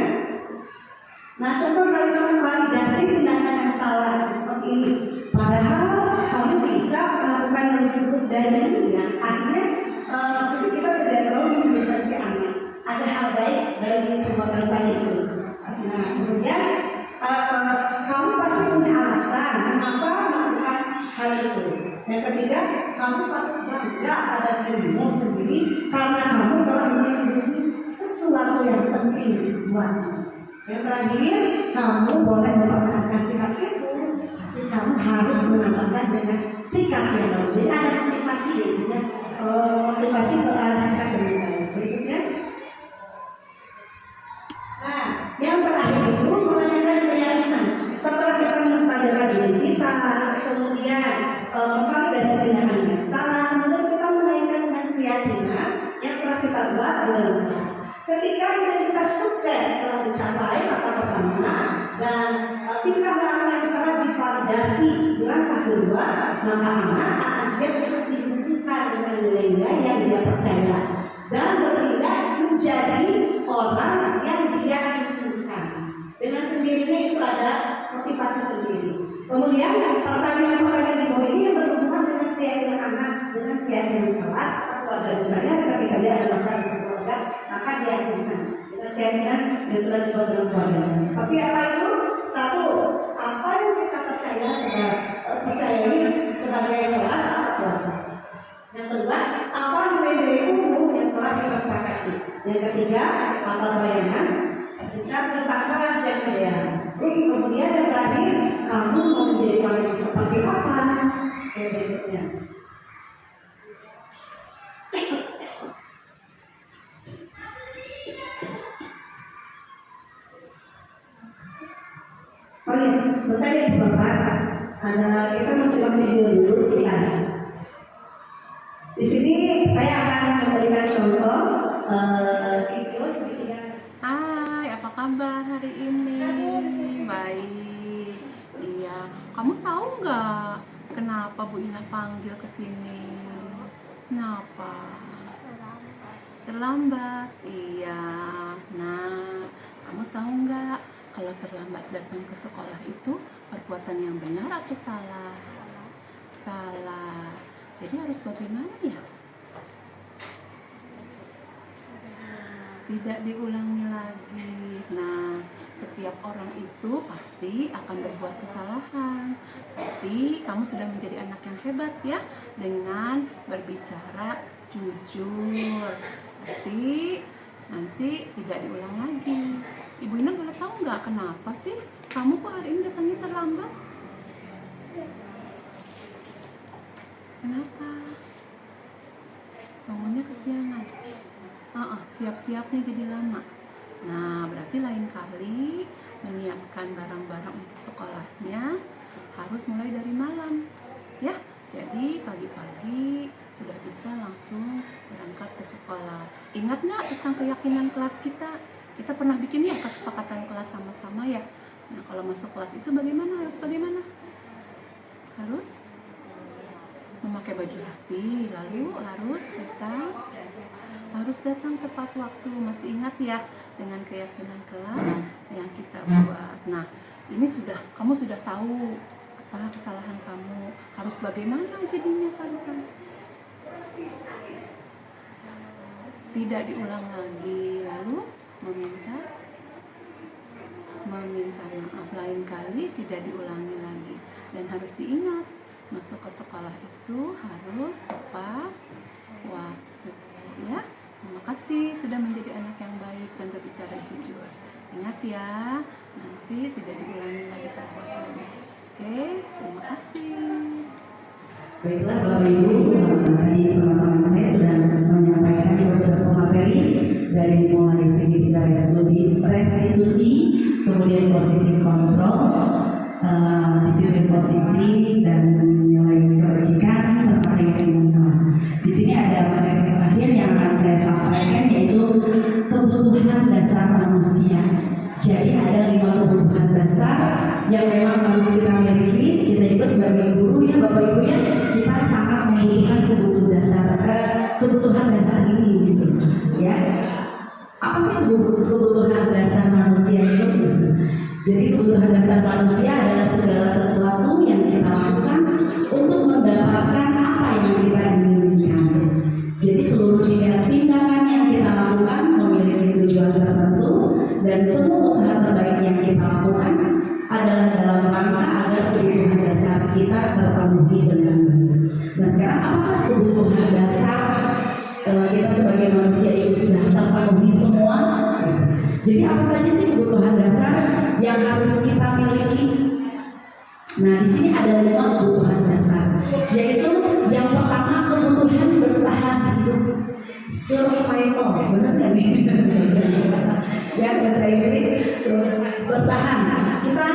contoh kalimat validasi tindakan yang salah seperti ini. Padahal kamu bisa melakukan yang lebih buruk dari ini, ya. Artinya, maksudnya kita tidak perlu memberikan si anak. Ada hal baik dari perbuatan saya itu. Nah, kemudian kamu pasti punya alasan kenapa melakukan hal itu. Yang ketiga, kamu patut bangga pada dirimu sendiri karena kamu telah melindungi sesuatu yang penting buatmu. Yang terakhir, kamu boleh mempertahankan sikap itu, tapi kamu harus menambahkan dengan sikap yang baru. Jadi ada motivasi, ya, motivasi ke arah sikap yang baik. Berikutnya, yang terakhir itu menanyakan keyakinan. Setelah kita menstabilkan identitas, kemudian memvalidasi tindakan yang salah, kemudian kita menaikkan dengan keyakinan yang telah kita buat di dalam kelas. Ketika identitas sukses telah dicapai, maka pertama dan tingkah laku yang salah divalidasi di langkah kedua, maka anak akan siap untuk dihubungkan dengan nilai-nilai yang dia percaya dan berpindah menjadi orang yang dia inginkan. Dengan sendirinya itu ada motivasi sendiri. Kemudian pertanyaan-pertanyaan di bawah ini yang berhubungan dengan keyakinan anak, dengan keyakinan kelas atau keluarga. Misalnya ketika dia ada masalah di keluarga, maka diyakinkan dengan keyakinan yang sudah dibuat dalam keluarga. Seperti apa itu? Satu, apa yang kita percayai sebagai kelas atau keluarga. Yang kedua, apa nilai-nilai umum yang telah kita sepakati. Yang ketiga, apa bayangan kita tentang kelas yang ideal. Kemudian yang terakhir, kamu mau menjadi orang yang seperti apa? Berikutnya. Oh iya, sebentar ya Bapak. Kita masih video dulu sebentar. Di sini saya akan memberikan contoh video sedikit. Hai, apa kabar hari ini? Baik. Iya, kamu tahu nggak kenapa Bu Ina panggil ke sini? Kenapa? Terlambat. Iya. Nah, kamu tahu nggak kalau terlambat datang ke sekolah itu perbuatan yang benar atau salah? Salah. Jadi harus bagaimana ya? Tidak diulangi lagi. Nah, setiap orang itu pasti akan berbuat kesalahan. Tapi kamu sudah menjadi anak yang hebat ya, dengan berbicara jujur. Tapi nanti tidak diulang lagi. Ibu Ina boleh tahu nggak kenapa sih kamu kok hari ini datangnya terlambat? Kenapa? Bangunnya kesiangan. Siap-siapnya jadi lama. Nah, berarti lain kali menyiapkan barang-barang untuk sekolahnya harus mulai dari malam, ya. Jadi pagi-pagi sudah bisa langsung berangkat ke sekolah. Ingat nggak tentang keyakinan kelas kita? Kita pernah bikin ya kesepakatan kelas sama-sama ya. Nah, kalau masuk kelas itu bagaimana? Harus memakai baju rapi, lalu harus datang tepat waktu. Masih ingat ya dengan keyakinan kelas yang kita buat. Nah, ini kamu sudah tahu apa kesalahan kamu, harus bagaimana jadinya Farisan? Tidak diulang lagi, lalu meminta maaf lain kali tidak diulangi lagi. Dan harus diingat, masuk ke sekolah itu harus tepat waktu, ya. Terima kasih sudah menjadi anak yang baik dan berbicara jujur. Ingat ya, nanti tidak diulangi lagi perbuatannya. Oke, terima kasih. Baiklah Bapak Ibu, tadi teman-teman saya sudah menyampaikan beberapa materi dari mulai segi restitusi, kemudian posisi kontrol, disiplin positif dan nilai kebajikan serta keyakinan kelas. Di sini ada materi terakhir yang akan saya sampaikan yaitu kebutuhan dasar manusia. Jadi ada 5 kebutuhan dasar yang memang harus kita miliki. Kita juga sebagai guru ya Bapak Ibu ya, kita sangat membutuhkan kebutuhan dasar ini gitu ya. Apa sih kebutuhan dasar manusia itu? Jadi kebutuhan dasar manusia adalah segala sesuatu yang kita lakukan untuk mendapatkan apa yang kita inginkan. Jadi seluruh tindakan yang kita lakukan memiliki tujuan tertentu dan semua usaha terbaik yang kita lakukan adalah dalam rangka agar kebutuhan dasar kita terpenuhi dengan baik. Nah sekarang apakah kebutuhan dasar kita sebagai manusia itu sudah terpenuhi semua? Jadi apa saja sih kebutuhan dasar yang harus kita miliki? Nah di sini ada 5 kebutuhan dasar, yaitu yang pertama kebutuhan bertahan hidup, survival, benar nggak nih? Ya bahasa Inggris bertahan. Kita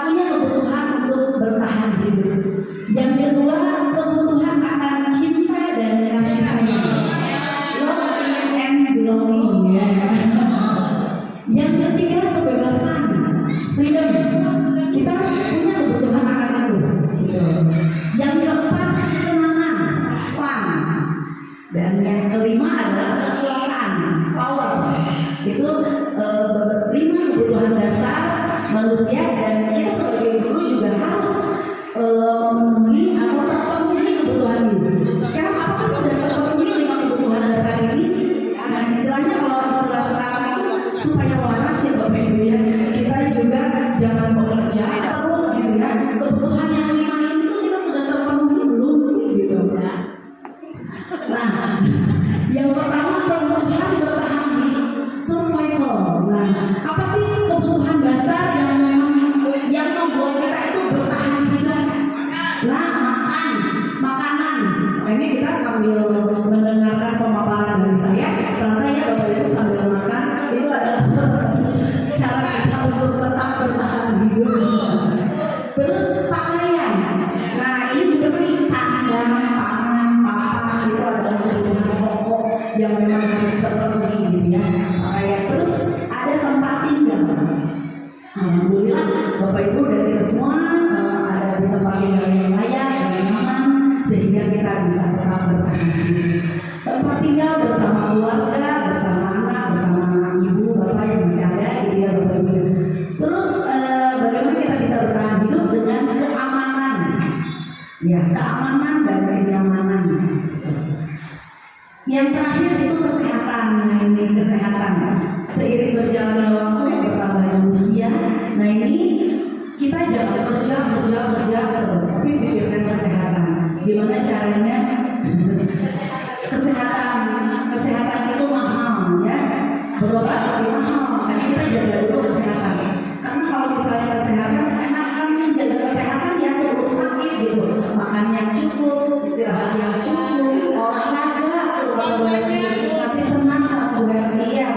punya kebutuhan untuk bertahan hidup. Yang kedua kebutuhan akan cinta dan kasih sayang, love and belonging. Yang ketiga kebebasan, freedom. Kita punya kebutuhan akan itu. Yang keempat kesenangan, fun. Dan yang kelima adalah kekuasaan, power. Itu 5 kebutuhan dasar manusia dan kita sebagai guru juga harus memenuhi atau terpenuhi kebutuhan ini. Sekarang apakah sudah terpenuhi 5 kebutuhan dasar ini? Nah istilahnya kalau istilah sekarang itu supaya waras ya Bapak Ibu ya, kita juga jangan bekerja terus gitu ya. Kebutuhan yang 5 ini tuh kita sudah terpenuhi belum sih gitu ya. Nah yang pertama kebutuhan bertahan hidup, survival. Nah apa sih kebutuhan dasar yang memang yang membuat kita itu bertahan hidup? Nah makanan. Ini kita sambil mendengarkan pemaparan dari saya, ternyata ya Bapak Ibu sambil makan itu adalah cara kita untuk tetap bertahan hidup. Terus pakaian. Nah ini juga sandang, pangan, papan itu adalah kebutuhan pokok yang memang harus terpenuhi gitu ya. Pakaian. Terus ada tempat tinggal. Alhamdulillah Bapak Ibu dan kita semua ada di tempat tinggal yang layak dan nyaman sehingga kita bisa tetap bertahan hidup. Tempat tinggal bersama keluarga, bersama anak, bersama ibu, bapak yang masih ada gitu ya Bapak Ibu. Terus bagaimana kita bisa bertahan hidup dengan keamanan? Ya, keamanan dan kenyamanan. Yang terakhir itu kesehatan. Nah ini kesehatan. Seiring berjalannya waktu, bertambahnya usia, nah ini kita jangan kerja terus, tapi pikirkan kesehatan. Gimana caranya? Kesehatan itu mahal ya, berobat lebih mahal, makanya kita jaga dulu kesehatan. Karena kalau misalnya kesehatan, enak kan menjaga kesehatan ya sebelum sakit gitu, makan yang cukup, istirahat yang cukup, olahraga, nanti senang sama berarti ya,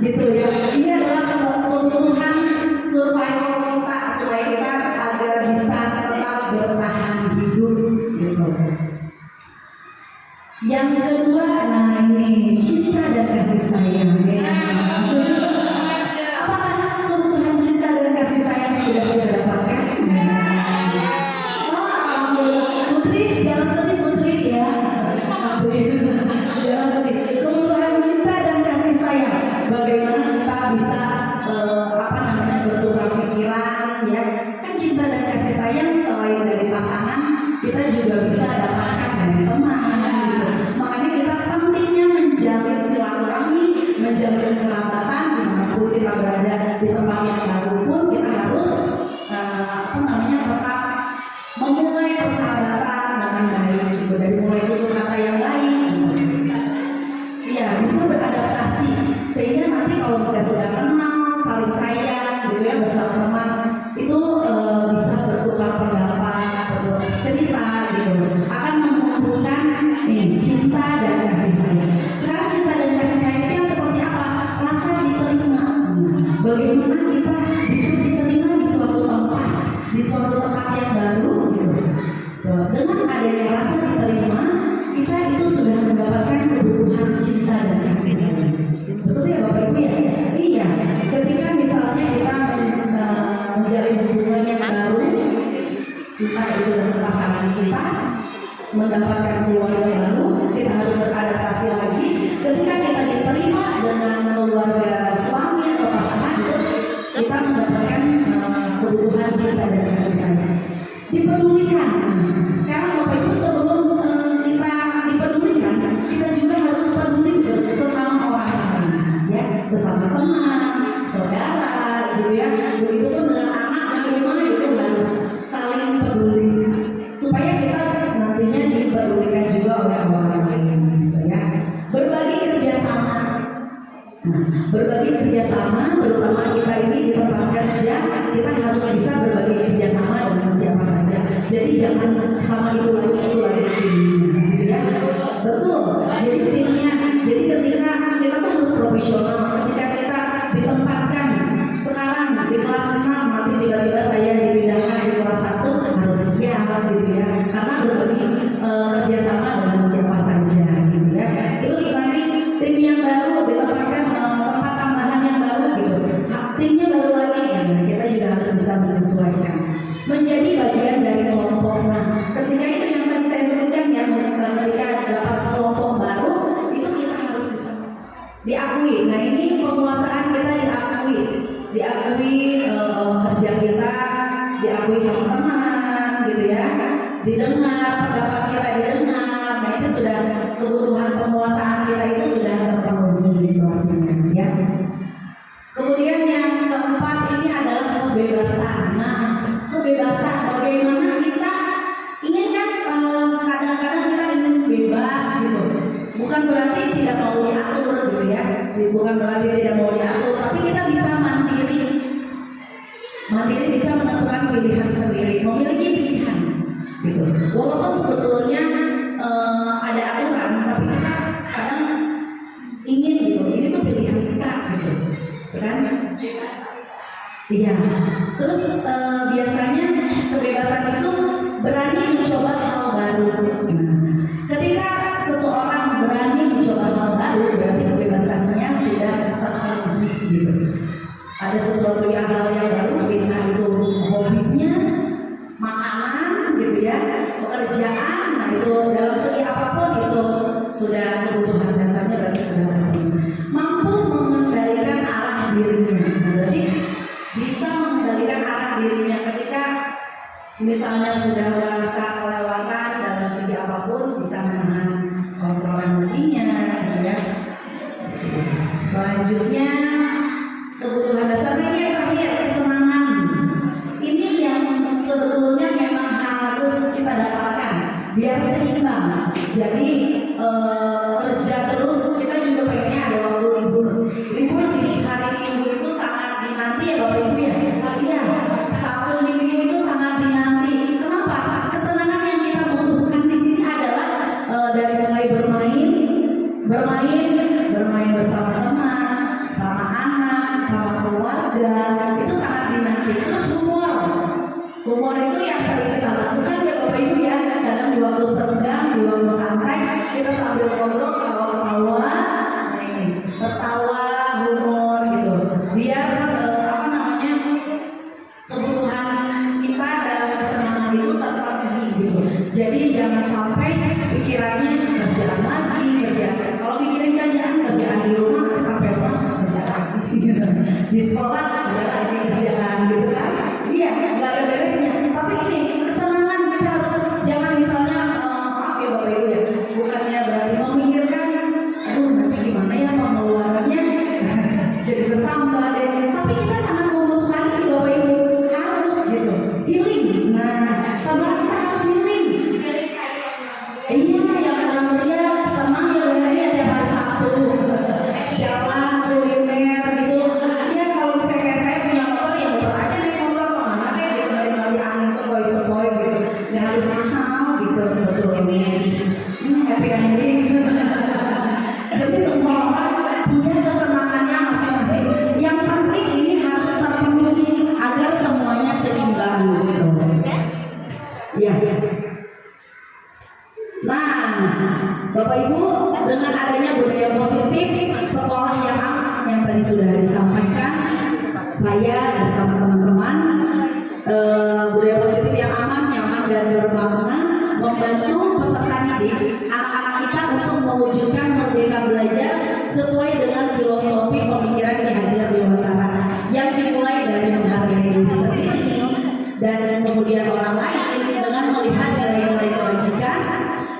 gitu ya. Ini adalah kebutuhan survival kita supaya kita agar bisa tetap bertahan hidup gitu. Yang kedua, nah ini cinta dan kasih sayang ya. Apakah kebutuhan cinta dan kasih sayang sudah kita dapatkan? Putri, jangan sedih Putri ya. Jangan sedih. Kebutuhan cinta dan kasih sayang. Bagaimana kita bisa bertukar pikiran ya? Kan cinta dan kasih sayang selain dari pasangan, kita juga bisa dapatkan dari teman. Makanya kita pentingnya menjalin silaturahmi, menjalin kerabatan dimanapun kita berada di tempat yang baru pun kita harus tetap memulai persahabatan dengan baik gitu, dari mulai tutur kata yang baik gitu. Ya bisa beradaptasi sehingga nanti kalau misalnya sudah kenal saling sayang gitu ya bersama teman itu bisa bertukar pendapat, cerita Dengan adanya rasa diterima, kita itu sudah mendapatkan kebutuhan cinta dan kasih sayang. Betul ya Bapak Ibu ya? Iya. Ketika misalnya kita menjalin hubungan yang baru, entah itu dengan pasangan kita, mendapatkan keluarga baru, kita harus beradaptasi lagi. Ketika kita diterima dengan keluarga suami atau pasangan, kita mendapatkan kebutuhan cinta dan kasih sayang. Dipedulikan. Sekarang Bapak Ibu sebelum kita dipedulikan, kita juga harus peduli sesama orang lain, ya, sesama teman, saudara, gitu ya. Begitu pun dengan anak dan bagaimana itu harus saling peduli supaya kita nantinya dipedulikan juga oleh orang lain, gitu ya. Berbagi kerjasama. Nah, berbagi kerjasama, terutama kita ini di tempat kerja, kita harus bisa berbagi kerjasama dengan siapa saja. Jadi jangan sama itu lagi timnya, gitu ya. Betul. Jadi timnya, jadi ketika kita tuh harus profesional. Ketika kita ditempatkan sekarang di kelas 6, nanti tiba-tiba saya dipindahkan di kelas 1, harus siap, gitu ya. Karena berbagi kerjasama dengan siapa saja, gitu ya. Terus nanti tim yang baru ditempatkan tempat tambahan yang baru, gitu. Timnya baru lagi, ya. Kita juga harus bisa menyesuaikan. Menjadi bagian dari kelompok. Nah, ketika itu yang tadi saya sebutkan, yang ketika dapat kelompok baru, itu kita harus bisa diakui. Nah, ini penguasaan kita diakui kerja kita, diakui sama teman, gitu ya. Didengar, pendapat kita didengar. Nah, itu sudah kebutuhan penguasaan kita itu sudah terpenuhi, gitu artinya, ya. Kemudian yang keempat ini adalah kebebasan. Nah, kebebasan bagaimana kita ingin kan kadang-kadang kita ingin bebas gitu. Bukan berarti tidak mau diatur gitu ya. Bukan berarti tidak mau diatur, tapi kita bisa mandiri. Mandiri bisa menentukan pilihan sendiri, memiliki pilihan gitu. Walaupun sebetulnya ada aturan, tapi kita kadang ingin gitu. Ini tuh pilihan kita gitu. Kan? Iya. Terus biasanya kebebasan itu berani mencoba hal baru. Nah, ketika seseorang berani mencoba hal baru, berarti kebebasannya sudah terpenuhi gitu. Ada sesuatu hal yang baru, entah itu hobinya, makanan, gitu ya, pekerjaan. Nah itu dalam segi apapun itu sudah kebutuhan dasarnya berarti sudah terpenuhi. Mampu mengendalikan arah dirinya, berarti bisa mengendalikan arah dirinya ketika misalnya sudah merasa kelewatan dalam segi apapun, bisa menahan kontrol emosinya, gitu ya. Selanjutnya kebutuhan dasarnya ini yang terakhir, kesenangan. Ini yang sebetulnya memang harus kita dapatkan biar seimbang. Jadi kerja terus, kita juga pengennya ada waktu libur. Libur di hari Minggu itu sangat dinanti ya Bapak Ibu ya. Iya, Sabtu Minggu itu sangat dinanti. Kenapa? Kesenangan yang kita butuhkan di sini adalah dari mulai bermain bersama teman, sama anak, sama keluarga, itu sangat dinanti. Terus humor itu yang sering kita lakukan ya Bapak Ibu ya. Kadang di waktu senggang, di waktu santai, kita sambil ngobrol, ketawa-ketawa, nah ini tertawa, humor gitu. Biar kebutuhan kita dalam kesenangan itu terpenuhi gitu. Jadi jangan sampai pikirannya kerjaan lagi, kalau mikirin kerjaan di rumah sampai kerja lagi gitu. Di sekolah ada lagi kerjaan gitu kan. Iya, nggak ada beresnya. Tapi ini kesenangan kita harus jangan misalnya maaf ya Bapak Ibu ya, bukannya berarti memikirkan aduh nanti gimana ya pengeluarannya jadi bertambah deh. Tapi kita sangat membutuhkan ini Bapak Ibu, harus gitu healing. Nah, tambah kita harus healing. Iya, yang orang belia senang ya benar ya tiap hari Sabtu jalan kuliner gitu. Ya kalau misalnya kayak budaya positif yang aman, nyaman, dan bermakna, membantu peserta didik anak-anak kita untuk mewujudkan merdeka belajar sesuai dengan filosofi pemikiran Ki Haji Dewantara yang dimulai dari menghargai diri sendiri dan kemudian orang lain dengan melihat nilai-nilai kebajikan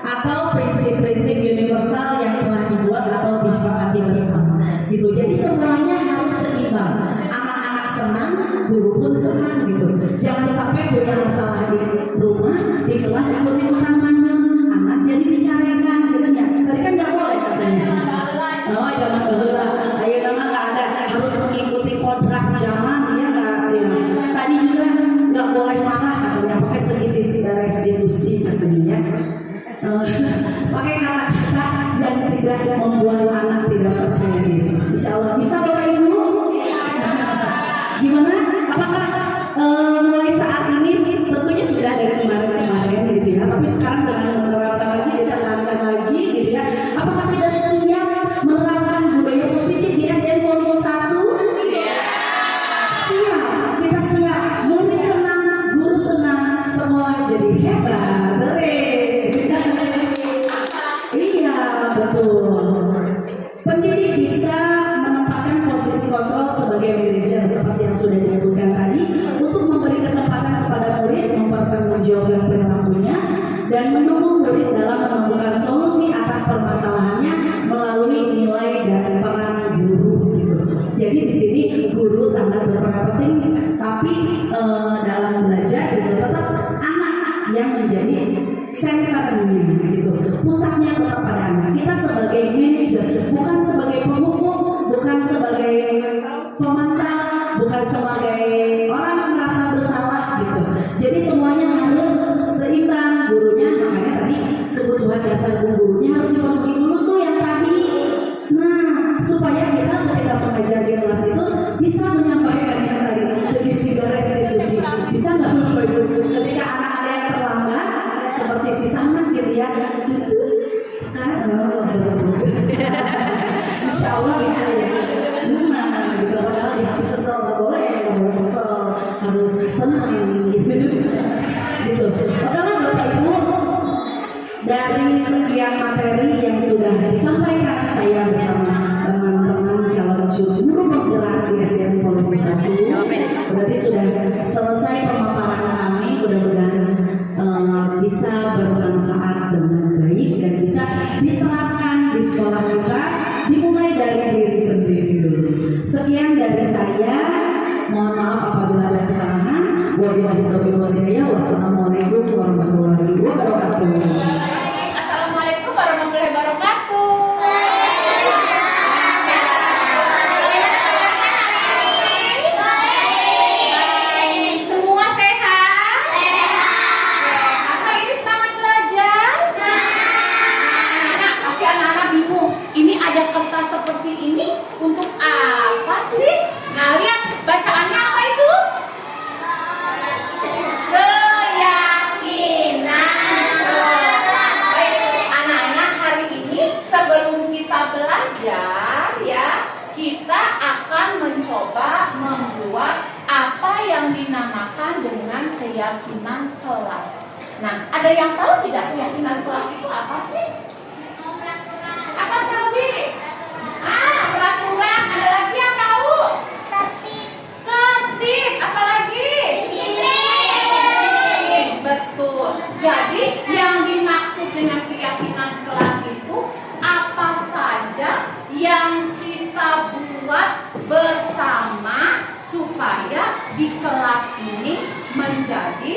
atau prinsip-prinsip universal yang telah dibuat atau disepakati bersama. Gitu. Jadi semuanya harus seimbang. Anak-anak senang, guru pun senang gitu. Jangan sampai punya masalah di rumah, di kelas ikut-ikutan manyun, anak jadi dicarikan gitu ya. Tadi kan nggak boleh katanya. Oh, jangan baheula. Ayo nama nggak ada, harus mengikuti kodrat zaman ya nggak. Tadi juga nggak boleh marah katanya, pakai sedikit restitusi katanya. Pakai kata-kata yang tidak membuat anak tidak percaya diri. Insya Allah bisa Bapak Ibu. Gimana? Apakah mulai saat ini tentunya sudah dari kemarin-kemarin gitu ya, tapi sekarang dengan menerapkan lagi, ditekankan lagi gitu ya. Apakah kita siap menerapkan budaya positif di SDN Poli 1? Siap, kita siap. Murid senang, guru senang, sekolah jadi hebat. Iya, betul. Pendidik bisa menempatkan posisi kontrol sebagai manajer seperti yang sudah disebutkan tadi untuk memberi kesempatan kepada murid mempertanggungjawabkan perilakunya dan mendukung murid dalam menemukan solusi atas permasalahannya melalui nilai dan peran guru gitu. Jadi di sini guru sangat berperan penting, tapi dalam belajar gitu tetap anak yang menjadi senternya gitu. Pusatnya tetap pada anak. Kita sebagai manajer, bukan sebagai pemukul, bukan sebagai pemantau, bukan sebagai orang yang merasa bersalah gitu. Jadi semuanya harus seimbang. Gurunya makanya tadi kebutuhan dasar gurunya harus dipenuhi dulu tuh yang tadi. Nah, supaya kita ketika mengajar di kelas itu bisa menyampaikan yang tadi segitiga restitusi. Bisa nggak Bapak Ibu? Ketika anak ada yang terlambat seperti si Sanas gitu ya. Insya Allah bisa ya. Nah, gitu padahal di hati kesel nggak boleh kesel, harus senang gitu. Gitu. Oke Bapak Ibu, dari sekian materi yang sudah disampaikan saya bersama teman-teman calon guru penggerak di SDN Poli 1, berarti sudah selesai pemaparan kami. Mudah-mudahan bisa bermanfaat dengan baik dan bisa diterapkan di sekolah kita, dimulai dari diri sendiri dulu. Sekian dari saya, mohon maaf apabila ada kesalahan. Wabillahi taufiq wal hidayah. Wassalamualaikum warahmatullahi wabarakatuh. Assalamualaikum warahmatullahi wabarakatuh. Semua sehat? Hari ini semangat belajar? Nah, pasti anak-anak bingung. Ini ada kertas seperti ini untuk apa sih? Nah, lihat bacaannya apa itu? Anak-anak, hari ini sebelum kita belajar ya, kita akan mencoba membuat apa yang dinamakan dengan keyakinan kelas. Nah, ada yang tahu tidak keyakinan kelas itu apa sih? Apa Selvi? Peraturan. Ada lagi yang tahu? Tertib. Apa lagi? Betul. Jadi yang dimaksud dengan keyakinan kelas itu apa saja yang kita buat bersama supaya di kelas ini menjadi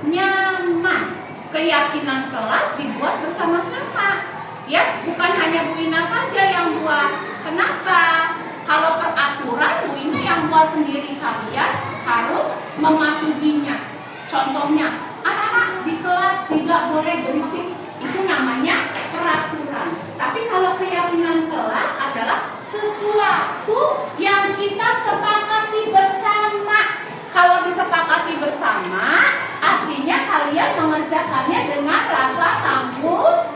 nyaman. Keyakinan kelas dibuat bersama-sama. Ya, bukan hanya Bu Ina saja yang buat. Kenapa? Kalau peraturan Bu Ina yang buat sendiri, kalian harus mematuhinya. Contohnya, anak-anak di kelas tidak boleh berisik. Itu namanya peraturan. Tapi kalau keyakinan kelas adalah sesuatu yang kita sepakati bersama. Kalau disepakati bersama, artinya kalian mengerjakannya dengan rasa tanggung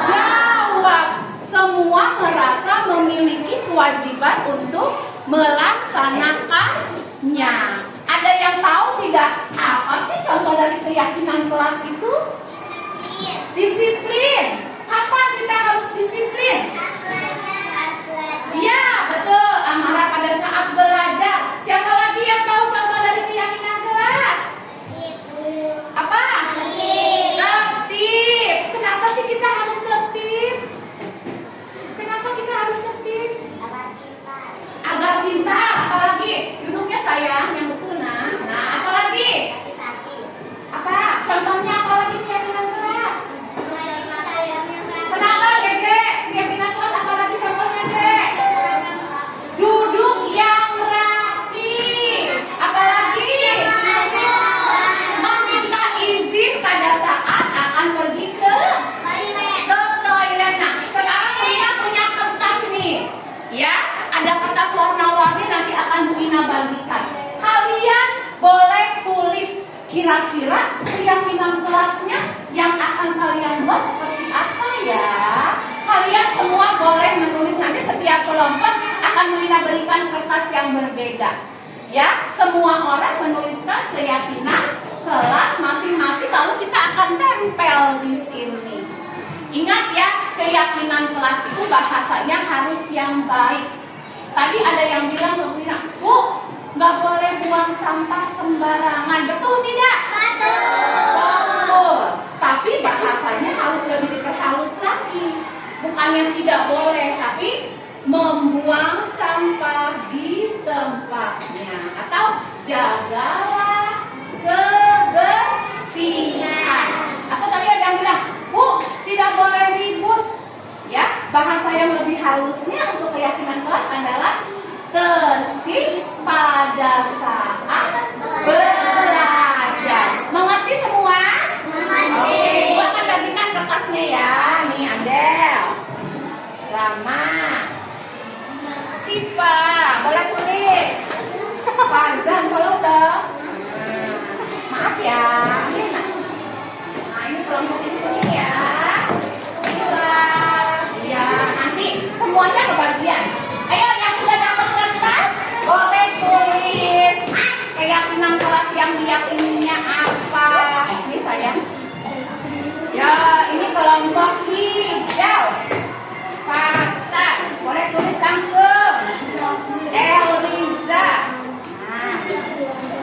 jawab. Semua merasa memiliki kewajiban untuk melaksanakannya. Ada yang tahu tidak Kira-kira keyakinan kelasnya yang akan kalian buat seperti apa ya? Kalian semua boleh menulis, nanti setiap kelompok akan berikan kertas yang berbeda. Ya, semua orang menuliskan keyakinan kelas masing-masing, lalu kita akan tempel di sini. Ingat ya, keyakinan kelas itu bahasanya harus yang baik. Tadi ada yang bilang, Bu, nggak boleh buang sampah sembarangan, betul tidak? Betul. Tapi bahasanya harus lebih diperhalus lagi. Bukannya tidak boleh, tapi membuang sampah di tempatnya, atau jagalah kebersihan. Atau tadi ada yang bilang, Bu, tidak boleh ribut. Ya, bahasa yang lebih halusnya untuk keyakinan kelas adalah tertib pada saat belajar. Mengerti semua? Oke, gua akan bagikan kertasnya ya. Nih, Adel, Rama, Siva, boleh tulis. Farzan, tolong dong. Maaf ya. Nah, ini kelompok ini ya. Ya, nanti semuanya kebagian. Ayo, yang sudah dapat kertas, boleh tulis keyakinan kelas yang diyakininya apa. Ini saya. Ya, ini kelompok hijau. Fatah, boleh tulis langsung. Elriza,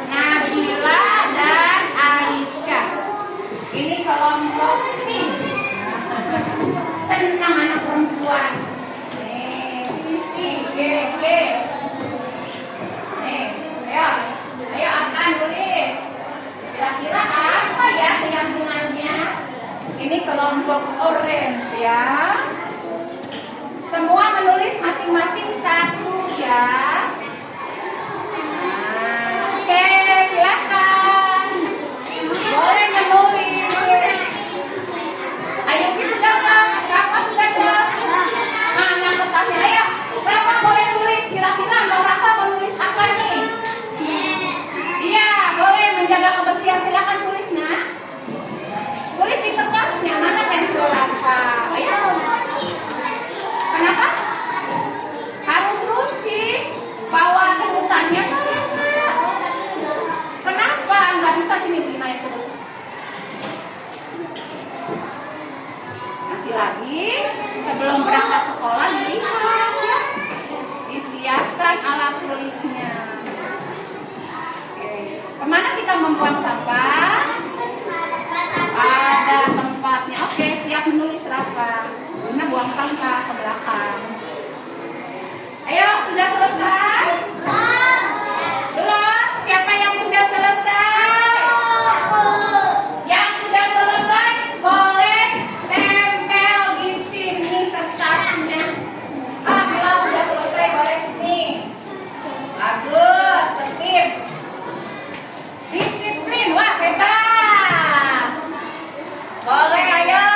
Nabila dan Aisyah. Ini kelompok pink. Senang anak perempuan. G. Ayo akan tulis. Kira-kira apa ya keyakinannya? Ini kelompok orange ya. Semua menulis masing-masing satu ya. Oke, silakan. Boleh menulis. Ayuki sudah kan? Rafa sudah kan? Mana kertasnya? Ayo, Rafa boleh tulis. Kira-kira mau Rafa menulis apa nih? Iya, boleh menjaga kebersihan. Silakan tulis, nak. Tulis di kertasnya. Mana pensil Rafa? Ayo. Kenapa? Harus runcing. Bawa sebutannya kan? Kenapa? Nggak bisa sini beli Maya sebut. Lagi sebelum berangkat sekolah dilihat ya, disiapkan alat tulisnya. Oke. Kemana kita membuang sampah? Pada tempatnya. Oke, siap menulis Rafa. Guna buang sampah ke belakang. Ayo, sudah selesai? Belum? Siapa yang sudah selesai? Yang sudah selesai boleh tempel di sini kertasnya. Bila sudah selesai boleh sini. Bagus, tertib. Disiplin, wah hebat. Boleh, ayo.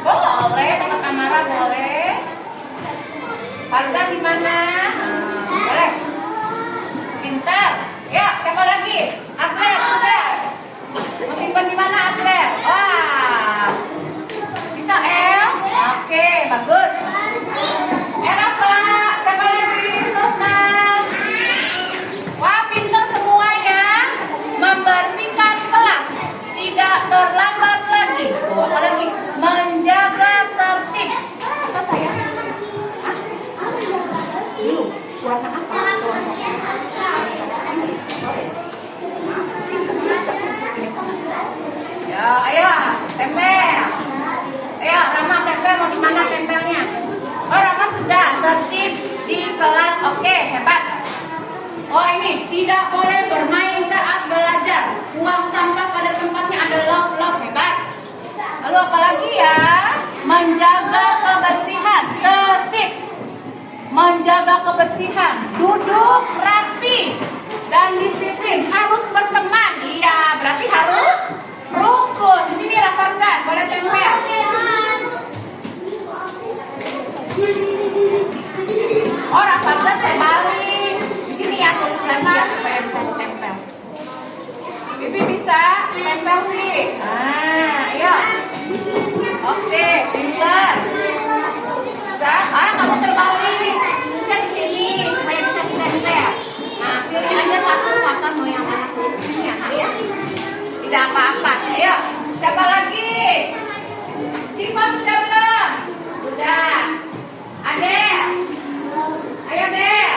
Boleh, Kakak Tamara boleh. Farzan di mana? Boleh. Pintar. Ya, siapa lagi? Akler sudah. Mau simpan di mana Akler? Wah. Bisa El? Oke, bagus. Rafa, siapa lagi? Sultan. Wah, pintar semua ya. Membersihkan kelas. Tidak terlambat lagi. Apa lagi? Menjaga tertib. Apa sayang? Hah? Dulu. Warna apa? Ya, ayo, tempel. Ayo, Rama tempel, mau di mana tempelnya? Oh, Rama sudah tertib di kelas. Oke, hebat. Oh, ini tidak boleh bermain saat belajar. Buang sampah pada tempatnya, ada love, hebat. Lalu apa lagi ya? Menjaga kebersihan, tertib. Menjaga kebersihan, duduk rapi dan disiplin, harus berteman. Iya, berarti harus rukun. Di sini Rafarzan, boleh tempel. Oh, Rafarzan terbalik. Di sini ya, tulis lagi ya supaya bisa ditempel. Ayo. Oke, pintar. Bisa? Kamu terbalik. Bisa di sini supaya bisa kita ya. Nah, pilih aja satu kata mau yang mana tulis di sini ya, Kak, ya. Tidak apa-apa. Ayo, siapa lagi? Siva sudah belum? Sudah. Adel. Ayo, Del.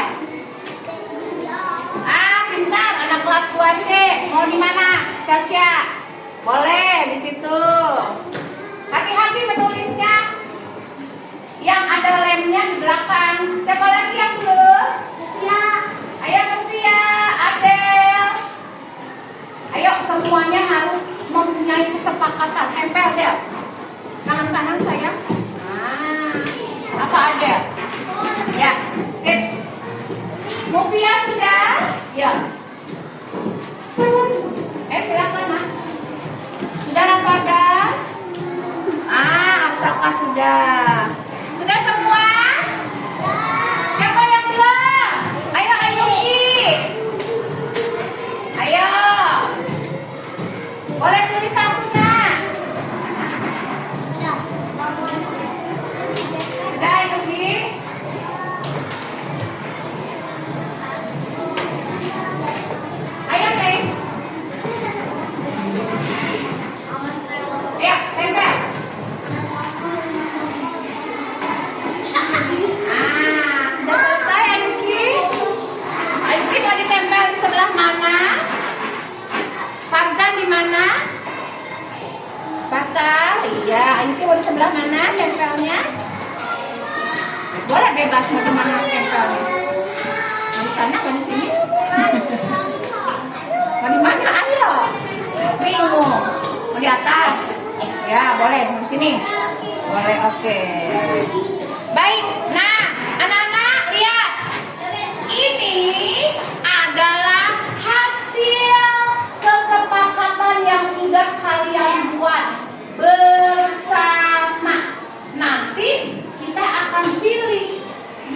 Pintar, anak kelas 2C. Mau di mana? Casya. Boleh di situ. Hati-hati menulisnya. Yang ada lemnya di belakang. Siapa lagi yang belum? Ya. Ayo Novia, Adel. Ayo semuanya harus mempunyai kesepakatan. Tempel Del. Tangan kanan saya. Apa Adel? Ya, sip. Novia sudah? Ya. Silakan Mak. Sudah Ramadhan? Aksaka sudah. Sudah semua? Siapa yang belum? Ayo Ayuki. Ayo. Boleh tulis satu Nak? Sudah Ayuki? Ayo Neng. Ayo, tempel. Sudah selesai Ayuki? Ayuki mau ditempel di sebelah mana? Farzan di mana? Batal. Iya, Ayuki mau di sebelah mana tempelnya? Boleh bebas mau di mana tempelnya? Di sana atau di sini? Mau di mana? Ayo. Bingung. Mau di atas? Ya, boleh di sini. Boleh, oke. Baik. Nah, anak-anak lihat. Ini adalah hasil kesepakatan yang sudah kalian buat bersama. Nanti kita akan pilih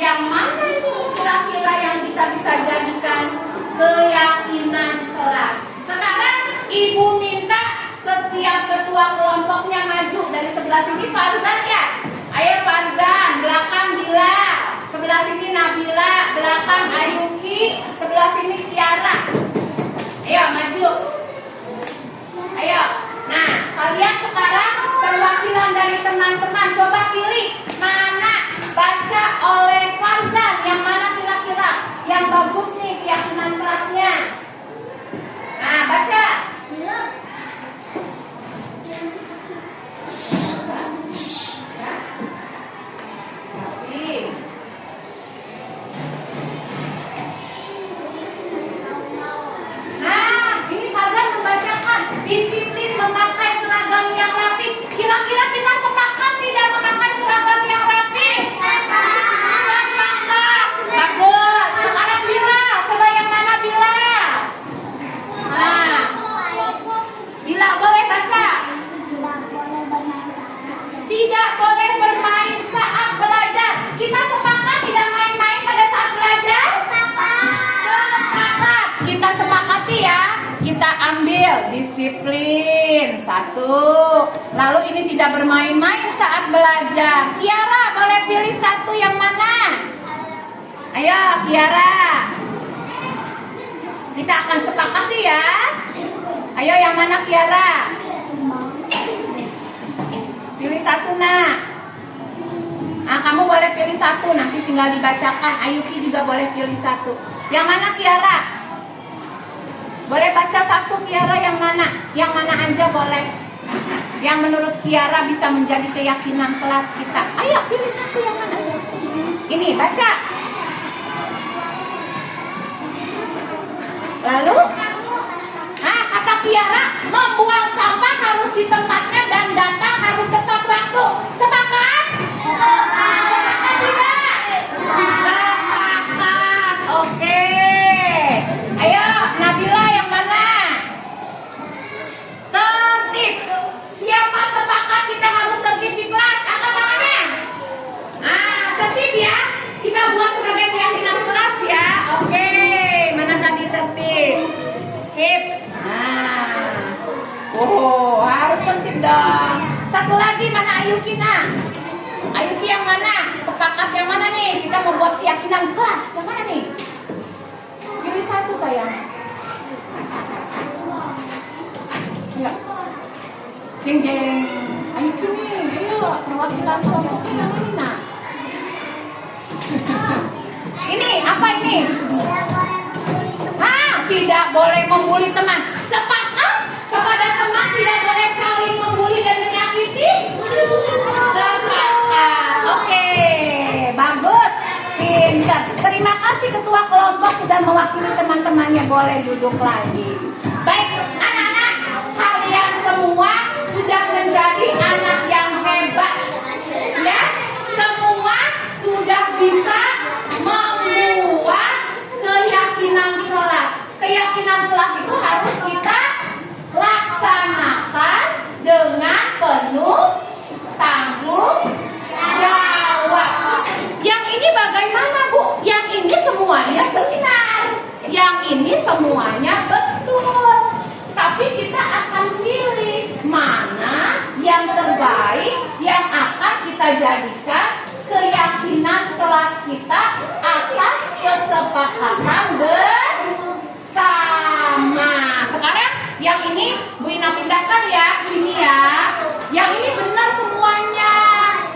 yang mana itu kira-kira yang kita bisa jadikan keyakinan kelas. Sekarang Ibu minta setiap ketua kelompoknya maju dari sebelah sini. Farzan ya? Ayo Farzan, belakang Bila. Sebelah sini Nabila, belakang Ayuki, sebelah sini Kiara. Ayo maju. Ayo. Nah, kalian sekarang perwakilan dari teman-teman coba pilih mana baca oleh Farzan, yang mana kira-kira yang bagus nih keyakinan kelasnya. Nah, baca. Nah, ini Farzan membacakan disiplin memakai seragam yang rapi. Kira-kira kita sepakat tidak memakai seragam yang rapi? Sepakat. Bagus. Sekarang Bila, coba yang mana Bila? Nah, Bila boleh baca. Tidak boleh bermain saat belajar. Kita sepakat tidak main-main pada saat belajar? Sepakat. Kita sepakati ya. Kita ambil disiplin. Satu. Lalu ini tidak bermain-main saat belajar. Kiara boleh pilih satu yang mana? Ayo Kiara. Kita akan sepakati ya. Ayo yang mana Kiara? Pilih satu Nak. Kamu boleh pilih satu, nanti tinggal dibacakan. Ayuki juga boleh pilih satu. Yang mana Kiara? Boleh baca satu Kiara, yang mana? Yang mana aja boleh. Yang menurut Kiara bisa menjadi keyakinan kelas kita. Ayo pilih satu yang mana? Ini baca. Lalu kata Kiara, membuang sampah harus di tempatnya dan datang harus tepat waktu. Sepakat? Sepakat tidak? Sepakat. Oke. Ayo Nabila yang mana? Tertib. Siapa sepakat kita harus tertib di kelas? Angkat tangannya. Tertib ya. Kita buat sebagai keyakinan kelas ya. Oke. Mana tadi tertib? Sip. tertib dong. Satu lagi, mana Ayuki nak? Ayuki yang mana? Sepakat yang mana nih? Kita membuat keyakinan kelas. Yang mana nih? Pilih satu sayang. Ya. Jeng jeng. Ayuki nih, ayo perwakilan kelompoknya yang mana nak? Ini apa ini? Tidak boleh membuli teman. Sepakat kepada teman tidak boleh saling membuli dan menyakiti. Sepakat. Oke, bagus, pintar. Terima kasih ketua kelompok sudah mewakili teman-temannya. Boleh duduk lagi. Baik, anak-anak, kalian semua sudah menjadi anak yang hebat. Ya, semua sudah bisa membuat keyakinan kelas. Keyakinan kelas itu harus kita laksanakan dengan penuh tanggung jawab. Yang ini bagaimana, Bu? Yang ini semuanya benar. Yang ini semuanya betul. Tapi kita akan pilih mana yang terbaik yang akan kita jadikan keyakinan kelas kita atas kesepakatan bersama. Sekarang yang ini Bu Ina pindahkan ya sini ya. Yang ini benar semuanya.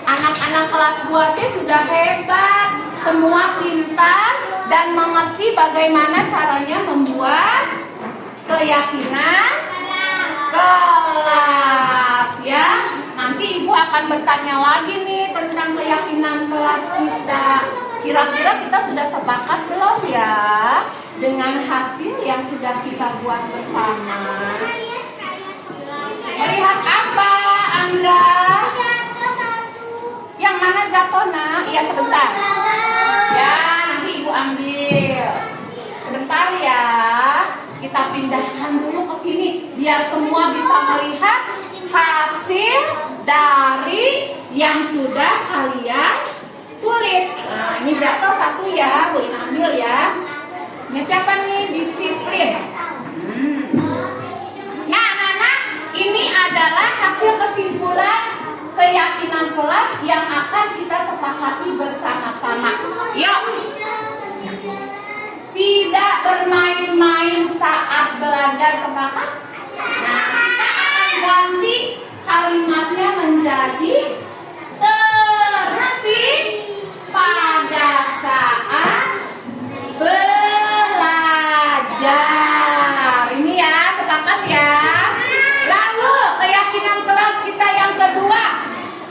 Anak-anak kelas 2C sudah hebat. Semua pintar dan mengerti bagaimana caranya membuat keyakinan kelas ya. Nanti Ibu akan bertanya lagi nih tentang keyakinan kelas kita. Kira-kira kita sudah sepakat belum ya dengan hasil yang sudah kita buat bersama? Melihat apa, Andra? Yang mana jatona? Iya sebentar. Ya, nanti Ibu ambil. Sebentar ya. Kita pindahkan dulu ke sini biar semua bisa melihat hasil dari yang sudah kalian tulis. Nah, ini jatuh satu ya, Bu Ina ambil ya. Ini siapa nih? Disiplin. Nah, anak-anak, ini adalah hasil kesimpulan keyakinan kelas yang akan kita sepakati bersama-sama. Yuk. Tidak bermain-main saat belajar, sepakat? Nah, kita akan ganti kalimatnya menjadi tertib pada saat belajar. Ini ya, sepakat ya. Lalu keyakinan kelas kita yang kedua,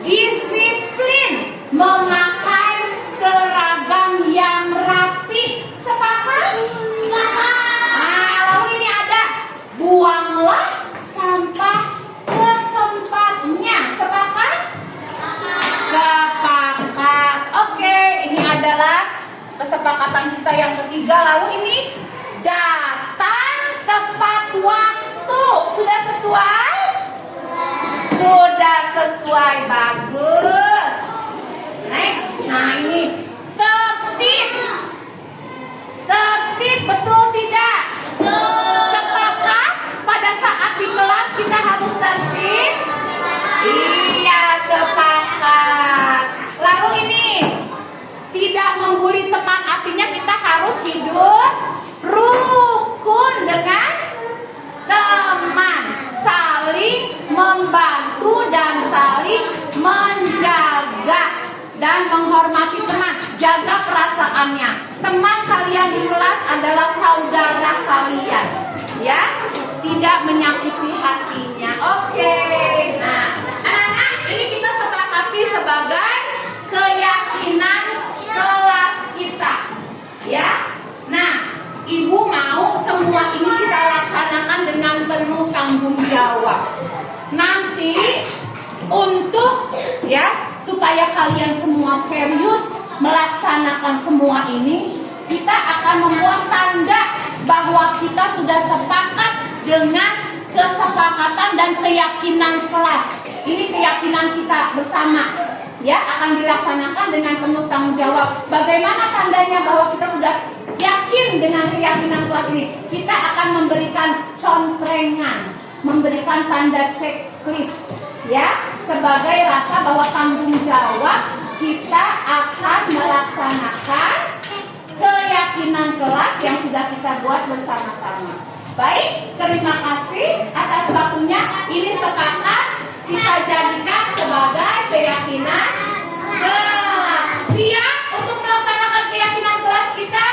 disiplin memakai seragam yang rapi. Sepakat? Nah, lalu ini ada buanglah sampah ke tempatnya. Sepakat? Sepakat. Oke, ini adalah kesepakatan kita yang ketiga. Lalu ini datang tepat waktu. Sudah sesuai? Sudah sesuai. Bagus. Next. Nah, ini tertib. Tertib, betul tidak? Sepakat pada saat di kelas kita harus tertib? Iya, sepakat. Lalu ini tidak membuli teman, artinya kita harus hidup rukun dengan teman, saling membantu dan saling menjaga dan menghormati teman. Jaga perasaannya. Teman kalian di kelas adalah saudara kalian, ya, tidak menyakiti hatinya. Oke. Nah, anak-anak, ini kita sepakati sebagai keyakinan kelas kita, ya. Nah, Ibu mau semua ini kita laksanakan dengan penuh tanggung jawab. Nanti untuk ya supaya kalian semua serius melaksanakan semua ini, kita akan membuat tanda bahwa kita sudah sepakat dengan kesepakatan dan keyakinan kelas. Ini keyakinan kita bersama, ya, akan dilaksanakan dengan penuh tanggung jawab. Bagaimana tandanya bahwa kita sudah yakin dengan keyakinan kelas ini? Kita akan memberikan contrengan. memberikan tanda checklist ya, sebagai rasa bahwa tanggung jawab kita akan melaksanakan keyakinan kelas yang sudah kita buat bersama-sama. Baik, terima kasih atas waktunya. Ini sepakat kita jadikan sebagai keyakinan kelas. Siap untuk melaksanakan keyakinan kelas kita?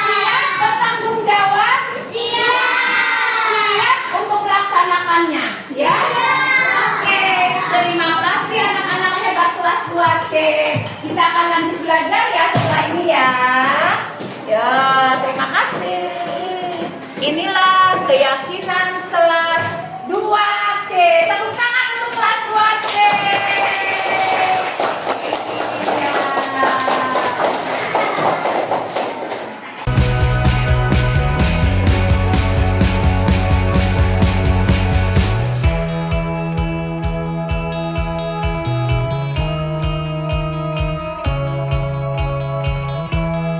Siap bertanggung jawab? Siap untuk melaksanakannya? Ya? Oke, terima kasih anak-anak hebat kelas 2C. Kita akan lanjut belajar ya setelah ini ya. Ya, terima kasih. Inilah keyakinan kelas.